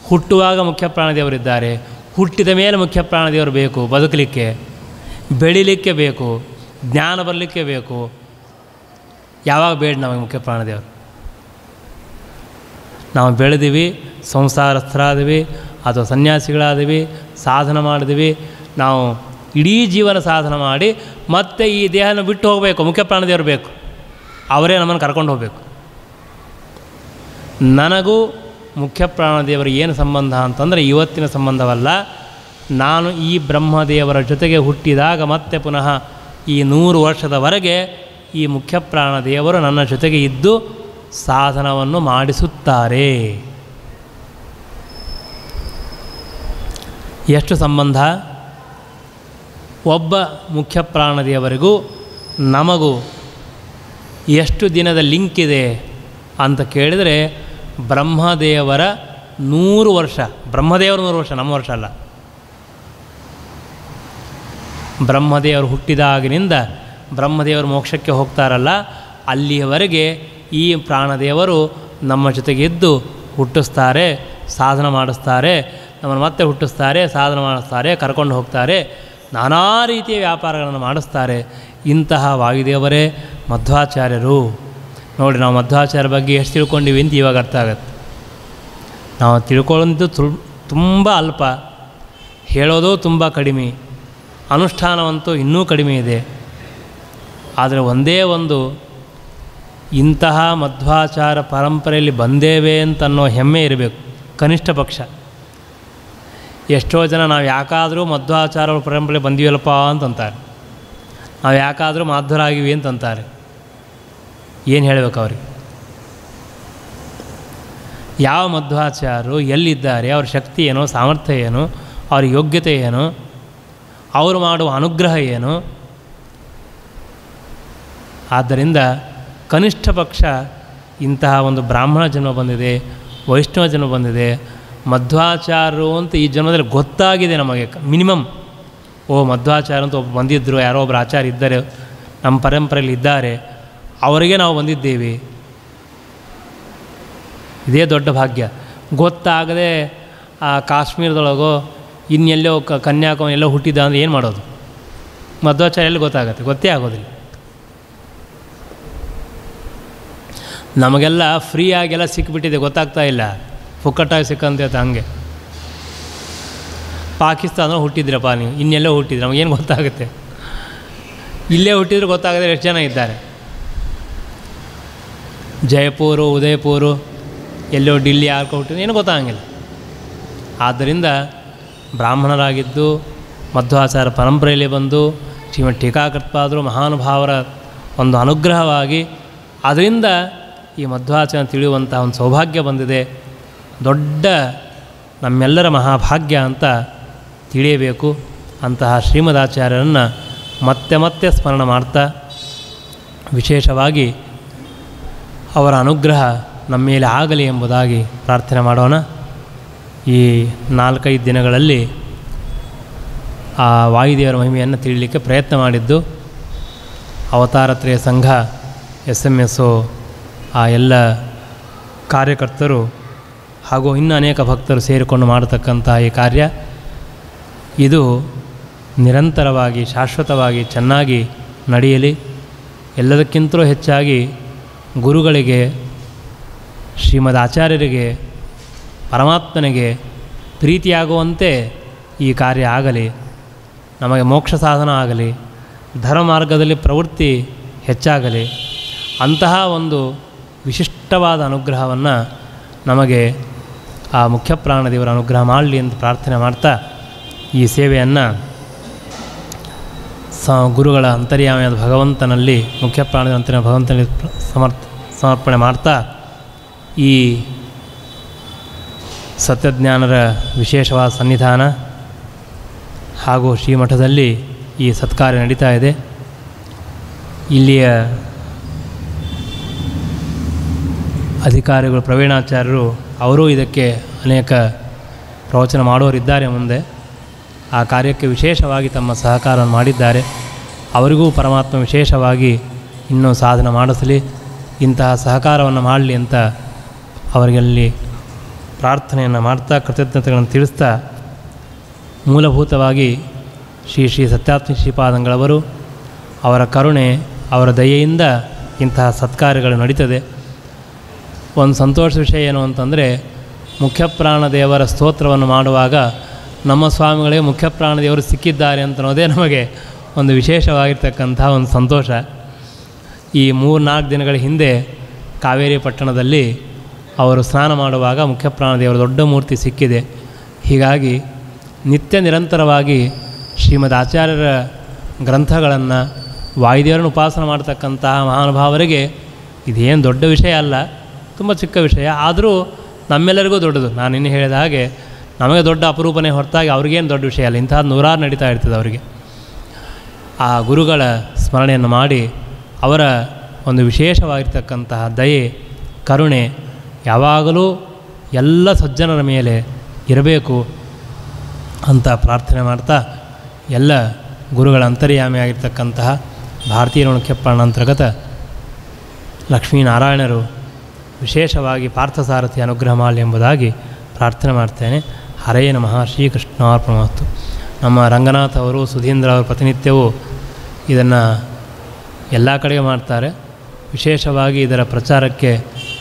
ಹುಟ್ಟುವಾಗ ಮುಖ್ಯ ಪ್ರಾಣದೇವರಿದ್ದಾರೆ, ಹುಟ್ಟಿದ ಮೇಲೆ ಮುಖ್ಯ ಪ್ರಾಣದೇವರು ಬೇಕು ಬದುಕಲಿಕ್ಕೆ, ಬೆಳಿಲಿಕ್ಕೆ ಬೇಕು, ಜ್ಞಾನ ಬರಲಿಕ್ಕೆ ಬೇಕು. ಯಾವಾಗ ಬೇಡ ನಮಗೆ ಮುಖ್ಯ ಪ್ರಾಣದೇವರು? ನಾವು ಬೆಳೆದಿವಿ, ಸಂಸಾರಸ್ಥರಾದಿವಿ ಅಥವಾ ಸನ್ಯಾಸಿಗಳಾದಿವಿ, ಸಾಧನ ಮಾಡಿದ್ವಿ, ನಾವು ಇಡೀ ಜೀವನ ಸಾಧನ ಮಾಡಿ ಮತ್ತೆ ಈ ದೇಹನ ಬಿಟ್ಟು ಹೋಗಬೇಕು, ಮುಖ್ಯ ಪ್ರಾಣದೇವರು ಬೇಕು, ಅವರೇ ನಮ್ಮನ್ನು ಕರ್ಕೊಂಡು ಹೋಗಬೇಕು. ನನಗೂ ಮುಖ್ಯ ಪ್ರಾಣದೇವರಿಗೆ ಏನು ಸಂಬಂಧ ಅಂತಂದರೆ ಇವತ್ತಿನ ಸಂಬಂಧವಲ್ಲ. ನಾನು ಈ ಬ್ರಹ್ಮದೇವರ ಜೊತೆಗೆ ಹುಟ್ಟಿದಾಗ ಮತ್ತೆ ಪುನಃ ಈ 100 ವರ್ಷದವರೆಗೆ ಈ ಮುಖ್ಯ ಪ್ರಾಣದೇವರು ನನ್ನ ಜೊತೆಗೆ ಇದ್ದು ಸಾಧನವನ್ನು ಮಾಡಿಸುತ್ತಾರೆ. ಎಷ್ಟು ಸಂಬಂಧ? ಒಬ್ಬ ಮುಖ್ಯ ಪ್ರಾಣದೇವರಿಗೂ ನಮಗೂ ಎಷ್ಟು ದಿನದ ಲಿಂಕ್ ಇದೆ ಅಂತ ಕೇಳಿದರೆ, ಬ್ರಹ್ಮದೇವರ 100 ವರ್ಷ, ಬ್ರಹ್ಮದೇವರು 100 ವರ್ಷ, ನಮ್ಮ ವರ್ಷ ಅಲ್ಲ. ಬ್ರಹ್ಮದೇವರು ಹುಟ್ಟಿದಾಗಿನಿಂದ ಬ್ರಹ್ಮದೇವರು ಮೋಕ್ಷಕ್ಕೆ ಹೋಗ್ತಾರಲ್ಲ, ಅಲ್ಲಿಯವರೆಗೆ ಈ ಪ್ರಾಣದೇವರು ನಮ್ಮ ಜೊತೆಗೆ ಇದ್ದು ಹುಟ್ಟಿಸ್ತಾರೆ, ಸಾಧನ ಮಾಡಿಸ್ತಾರೆ, ನಮ್ಮನ್ನು ಮತ್ತೆ ಹುಟ್ಟಿಸ್ತಾರೆ, ಸಾಧನ ಮಾಡಿಸ್ತಾರೆ, ಕರ್ಕೊಂಡು ಹೋಗ್ತಾರೆ, ನಾನಾ ರೀತಿಯ ವ್ಯಾಪಾರಗಳನ್ನು ಮಾಡಿಸ್ತಾರೆ. ಇಂತಹ ವಾಯುದೇವರೇ ಮಧ್ವಾಚಾರ್ಯರು. ನೋಡಿ, ನಾವು ಮಧ್ವಾಚಾರ್ಯ ಬಗ್ಗೆ ಎಷ್ಟು ತಿಳ್ಕೊಂಡಿವಿ ಅಂತ ಇವಾಗ ಅರ್ಥ ಆಗುತ್ತೆ. ನಾವು ತಿಳ್ಕೊಳ್ಳೋದು ತುಂಬ ಅಲ್ಪ, ಹೇಳೋದು ತುಂಬ ಕಡಿಮೆ, ಅನುಷ್ಠಾನವಂತೂ ಇನ್ನೂ ಕಡಿಮೆ ಇದೆ. ಆದರೆ ಒಂದೇ ಒಂದು, ಇಂತಹ ಮಧ್ವಾಚಾರ ಪರಂಪರೆಯಲ್ಲಿ ಬಂದೇವೆ ಅಂತನ್ನೋ ಹೆಮ್ಮೆ ಇರಬೇಕು, ಕನಿಷ್ಠ ಪಕ್ಷ. ಎಷ್ಟೋ ಜನ ನಾವು ಯಾಕಾದರೂ ಮಧ್ವಾಚಾರ ಪರಂಪರೆ ಬಂದೀವಲ್ಲಪ್ಪ ಅಂತಂತಾರೆ, ನಾವು ಯಾಕಾದರೂ ಮಾಧ್ವರಾಗಿವಿ ಅಂತಂತಾರೆ. ಏನು ಹೇಳಬೇಕು ಅವ್ರಿಗೆ? ಯಾವ ಮಧ್ವಾಚಾರ್ಯರು ಎಲ್ಲಿದ್ದಾರೆ, ಅವ್ರ ಶಕ್ತಿ ಏನು, ಸಾಮರ್ಥ್ಯ ಏನು, ಅವ್ರ ಯೋಗ್ಯತೆ ಏನು, ಅವರು ಮಾಡುವ ಅನುಗ್ರಹ ಏನು? ಆದ್ದರಿಂದ ಕನಿಷ್ಠ ಪಕ್ಷ ಇಂತಹ ಒಂದು ಬ್ರಾಹ್ಮಣ ಜನ್ಮ ಬಂದಿದೆ, ವೈಷ್ಣವ ಜನ್ಮ ಬಂದಿದೆ, ಮಧ್ವಾಚಾರ್ಯರು ಅಂತ ಈ ಜನ್ಮದಲ್ಲಿ ಗೊತ್ತಾಗಿದೆ ನಮಗೆ. ಮಿನಿಮಮ್ ಮಧ್ವಾಚಾರ್ಯ ಅಂತ ಒಬ್ಬ ಬಂದಿದ್ದರು, ಯಾರೋ ಒಬ್ಬರು ಆಚಾರ್ಯ ಇದ್ದಾರೆ, ನಮ್ಮ ಪರಂಪರೆಯಲ್ಲಿ ಇದ್ದಾರೆ, ಅವರಿಗೆ ನಾವು ಬಂದಿದ್ದೇವೆ. ಇದೇ ದೊಡ್ಡ ಭಾಗ್ಯ. ಗೊತ್ತಾಗದೆ ಆ ಕಾಶ್ಮೀರದೊಳಗೋ ಇನ್ನೆಲ್ಲೋ ಕನ್ಯಾಕುಮಾರಿ ಎಲ್ಲೋ ಹುಟ್ಟಿದ್ದ ಅಂದರೆ ಏನು ಮಾಡೋದು? ಮಧ್ವಾಚಾರ್ಯ ಎಲ್ಲಿ ಗೊತ್ತಾಗುತ್ತೆ? ಗೊತ್ತೇ ಆಗೋದಿಲ್ಲ. ನಮಗೆಲ್ಲ ಫ್ರೀಯಾಗೆಲ್ಲ ಸಿಕ್ಕಿಬಿಟ್ಟಿದೆ, ಗೊತ್ತಾಗ್ತಾ ಇಲ್ಲ, ಫುಕ್ಕಟ್ಟಾಗಿ ಸಿಕ್ಕಂತೆ ಹಂಗೆ. ಪಾಕಿಸ್ತಾನ ಹುಟ್ಟಿದ್ರಪ್ಪ ನೀವು, ಇನ್ನೆಲ್ಲೋ ಹುಟ್ಟಿದ್ರೆ ನಮಗೇನು ಗೊತ್ತಾಗುತ್ತೆ? ಇಲ್ಲೇ ಹುಟ್ಟಿದ್ರೆ ಗೊತ್ತಾಗದೆ ಎಷ್ಟು ಜನ ಇದ್ದಾರೆ. ಜೈಪುರು, ಉದಯಪುರು, ಎಲ್ಲೋ ಡಿಲ್ಲಿ ಯಾರ್ಕೊ ಹುಟ್ಟಿದ್ರೆ ಏನೂ ಗೊತ್ತಾಗಂಗಿಲ್ಲ. ಆದ್ದರಿಂದ ಬ್ರಾಹ್ಮಣರಾಗಿದ್ದು ಮಧ್ವಾಚಾರ ಪರಂಪರೆಯಲ್ಲಿ ಬಂದು ಶ್ರೀಮದ್ ಟೀಕಾಕೃತ್ಪಾದರು ಮಹಾನುಭಾವರ ಒಂದು ಅನುಗ್ರಹವಾಗಿ ಅದರಿಂದ ಈ ಮಧ್ವಾಚಾರ ತಿಳಿಯುವಂಥ ಒಂದು ಸೌಭಾಗ್ಯ ಬಂದಿದೆ. ದೊಡ್ಡ ನಮ್ಮೆಲ್ಲರ ಮಹಾಭಾಗ್ಯ ಅಂತ ತಿಳಿಯಬೇಕು. ಅಂತಹ ಶ್ರೀಮದಾಚಾರ್ಯರನ್ನು ಮತ್ತೆ ಮತ್ತೆ ಸ್ಮರಣ ಮಾಡ್ತಾ, ವಿಶೇಷವಾಗಿ ಅವರ ಅನುಗ್ರಹ ನಮ್ಮ ಮೇಲೆ ಆಗಲಿ ಎಂಬುದಾಗಿ ಪ್ರಾರ್ಥನೆ ಮಾಡೋಣ. ಈ 4-5 ದಿನಗಳಲ್ಲಿ ಆ ವಾಯುದೇವರ ಮಹಿಮೆಯನ್ನು ತಿಳಿಯಲಿಕ್ಕೆ ಪ್ರಯತ್ನ ಮಾಡಿದ್ದು ಅವತಾರತ್ರಯ ಸಂಘ, SMSO, ಆ ಎಲ್ಲ ಕಾರ್ಯಕರ್ತರು ಹಾಗೂ ಇನ್ನೂ ಅನೇಕ ಭಕ್ತರು ಸೇರಿಕೊಂಡು ಮಾಡತಕ್ಕಂಥ ಈ ಕಾರ್ಯ ಇದು ನಿರಂತರವಾಗಿ ಶಾಶ್ವತವಾಗಿ ಚೆನ್ನಾಗಿ ನಡೆಯಲಿ. ಎಲ್ಲದಕ್ಕಿಂತಲೂ ಹೆಚ್ಚಾಗಿ ಗುರುಗಳಿಗೆ, ಶ್ರೀಮದ್ ಆಚಾರ್ಯರಿಗೆ, ಪರಮಾತ್ಮನಿಗೆ ಪ್ರೀತಿಯಾಗುವಂತೆ ಈ ಕಾರ್ಯ ಆಗಲಿ, ನಮಗೆ ಮೋಕ್ಷ ಸಾಧನ ಆಗಲಿ, ಧರ್ಮ ಮಾರ್ಗದಲ್ಲಿ ಪ್ರವೃತ್ತಿ ಹೆಚ್ಚಾಗಲಿ. ಅಂತಹ ಒಂದು ವಿಶಿಷ್ಟವಾದ ಅನುಗ್ರಹವನ್ನು ನಮಗೆ ಆ ಮುಖ್ಯಪ್ರಾಣದೇವರ ಅನುಗ್ರಹ ಮಾಡಲಿ ಅಂತ ಪ್ರಾರ್ಥನೆ ಮಾಡ್ತಾ ಈ ಸೇವೆಯನ್ನು ಗುರುಗಳ ಅಂತರ್ಯಾಮಿಯಾದ ಭಗವಂತನಲ್ಲಿ ಮುಖ್ಯಪ್ರಾಣದೇವರ ಅಂತರ್ಯಾಮಿ ಭಗವಂತನಲ್ಲಿ ಸಮರ್ಪಣೆ ಮಾಡ್ತಾ ಈ ಸತ್ಯಜ್ಞಾನರ ವಿಶೇಷವಾದ ಸನ್ನಿಧಾನ ಹಾಗೂ ಶ್ರೀಮಠದಲ್ಲಿ ಈ ಸತ್ಕಾರ್ಯ ನಡೀತಾ ಇದೆ. ಇಲ್ಲಿಯ ಅಧಿಕಾರಿಗಳು ಪ್ರವೀಣಾಚಾರ್ಯರು ಅವರೂ ಇದಕ್ಕೆ ಅನೇಕ ಪ್ರವಚನ ಮಾಡೋರಿದ್ದಾರೆ ಮುಂದೆ. ಆ ಕಾರ್ಯಕ್ಕೆ ವಿಶೇಷವಾಗಿ ತಮ್ಮ ಸಹಕಾರವನ್ನು ಮಾಡಿದ್ದಾರೆ. ಅವರಿಗೂ ಪರಮಾತ್ಮ ವಿಶೇಷವಾಗಿ ಇನ್ನೂ ಸಾಧನೆ ಮಾಡಿಸಲಿ, ಇಂತಹ ಸಹಕಾರವನ್ನು ಮಾಡಲಿ ಅಂತ ಅವರಿಗಲ್ಲಿ ಪ್ರಾರ್ಥನೆಯನ್ನು ಮಾಡ್ತಾ ಕೃತಜ್ಞತೆಗಳನ್ನು ತಿಳಿಸ್ತಾ, ಮೂಲಭೂತವಾಗಿ ಶ್ರೀ ಶ್ರೀ ಸತ್ಯಾತ್ಮ ಶ್ರೀಪಾದಂಗಳವರು ಅವರ ಕರುಣೆ ಅವರ ದಯೆಯಿಂದ ಇಂತಹ ಸತ್ಕಾರ್ಯಗಳು ನಡೀತದೆ. ಒಂದು ಸಂತೋಷ ವಿಷಯ ಏನು ಅಂತಂದರೆ, ಮುಖ್ಯಪ್ರಾಣದೇವರ ಸ್ತೋತ್ರವನ್ನು ಮಾಡುವಾಗ ನಮ್ಮ ಸ್ವಾಮಿಗಳಿಗೆ ಮುಖ್ಯಪ್ರಾಣದೇವರು ಸಿಕ್ಕಿದ್ದಾರೆ ಅಂತನ್ನೋದೇ ನಮಗೆ ಒಂದು ವಿಶೇಷವಾಗಿರ್ತಕ್ಕಂಥ ಒಂದು ಸಂತೋಷ. ಈ 3-4 ದಿನಗಳ ಹಿಂದೆ ಕಾವೇರಿ ಪಟ್ಟಣದಲ್ಲಿ ಅವರು ಸ್ನಾನ ಮಾಡುವಾಗ ಮುಖ್ಯಪ್ರಾಣದೇವರ ದೊಡ್ಡ ಮೂರ್ತಿ ಸಿಕ್ಕಿದೆ. ಹೀಗಾಗಿ ನಿತ್ಯ ನಿರಂತರವಾಗಿ ಶ್ರೀಮದ್ ಆಚಾರ್ಯರ ಗ್ರಂಥಗಳನ್ನು ವಾಯುದೇವರನ್ನು ಉಪಾಸನೆ ಮಾಡ್ತಕ್ಕಂತಹ ಮಹಾನುಭಾವರಿಗೆ ಇದೇನು ದೊಡ್ಡ ವಿಷಯ ಅಲ್ಲ, ತುಂಬ ಚಿಕ್ಕ ವಿಷಯ. ಆದರೂ ನಮ್ಮೆಲ್ಲರಿಗೂ ದೊಡ್ಡದು. ನಾನು ಇನ್ನು ಹೇಳಿದ ಹಾಗೆ ನಮಗೆ ದೊಡ್ಡ ಅಪರೂಪನೇ ಹೊರತಾಗಿ ಅವ್ರಿಗೇನು ದೊಡ್ಡ ವಿಷಯ ಅಲ್ಲ. ಇಂಥದ್ದು 100 ನಡೀತಾ ಇರ್ತದೆ ಅವರಿಗೆ. ಆ ಗುರುಗಳ ಸ್ಮರಣೆಯನ್ನು ಮಾಡಿ ಅವರ ಒಂದು ವಿಶೇಷವಾಗಿರ್ತಕ್ಕಂತಹ ದಯೆ ಕರುಣೆ ಯಾವಾಗಲೂ ಎಲ್ಲ ಸಜ್ಜನರ ಮೇಲೆ ಇರಬೇಕು ಅಂತ ಪ್ರಾರ್ಥನೆ ಮಾಡ್ತಾ, ಎಲ್ಲ ಗುರುಗಳ ಅಂತರ್ಯಾಮಿಯಾಗಿರ್ತಕ್ಕಂತಹ ಭಾರತೀಯ ಮುಖ್ಯಪ್ರಾಣ ಅಂತರ್ಗತ ಲಕ್ಷ್ಮೀನಾರಾಯಣರು ವಿಶೇಷವಾಗಿ ಪಾರ್ಥಸಾರಥಿ ಅನುಗ್ರಹ ಮಾಡಲಿ ಎಂಬುದಾಗಿ ಪ್ರಾರ್ಥನೆ ಮಾಡ್ತೇನೆ. ಹರೇ ನಮಃ. ಶ್ರೀಕೃಷ್ಣಾರ್ಪಣಮಸ್ತು. ನಮ್ಮ ರಂಗನಾಥ್ ಅವರು, ಸುಧೀಂದ್ರ ಅವರು ಪ್ರತಿನಿತ್ಯವೂ ಇದನ್ನು ಎಲ್ಲ ಕಡೆಗೆ ಮಾಡ್ತಾರೆ. ವಿಶೇಷವಾಗಿ ಇದರ ಪ್ರಚಾರಕ್ಕೆ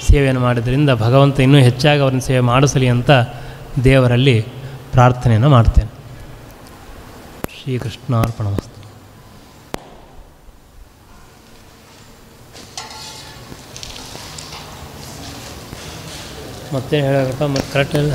ಸೇವೆಯನ್ನು ಮಾಡಿದ್ರಿಂದ ಭಗವಂತ ಇನ್ನೂ ಹೆಚ್ಚಾಗಿ ಅವರನ್ನು ಸೇವೆ ಮಾಡಿಸಲಿ ಅಂತ ದೇವರಲ್ಲಿ ಪ್ರಾರ್ಥನೆಯನ್ನು ಮಾಡ್ತೇನೆ. ಶ್ರೀಕೃಷ್ಣಾರ್ಪಣಮಸ್ತು. ಮತ್ತೆ ಹೇಳಬೇಕಪ್ಪ, ಮತ್ತೆ ಕರೆಕ್ಟ್ ಇಲ್ಲ.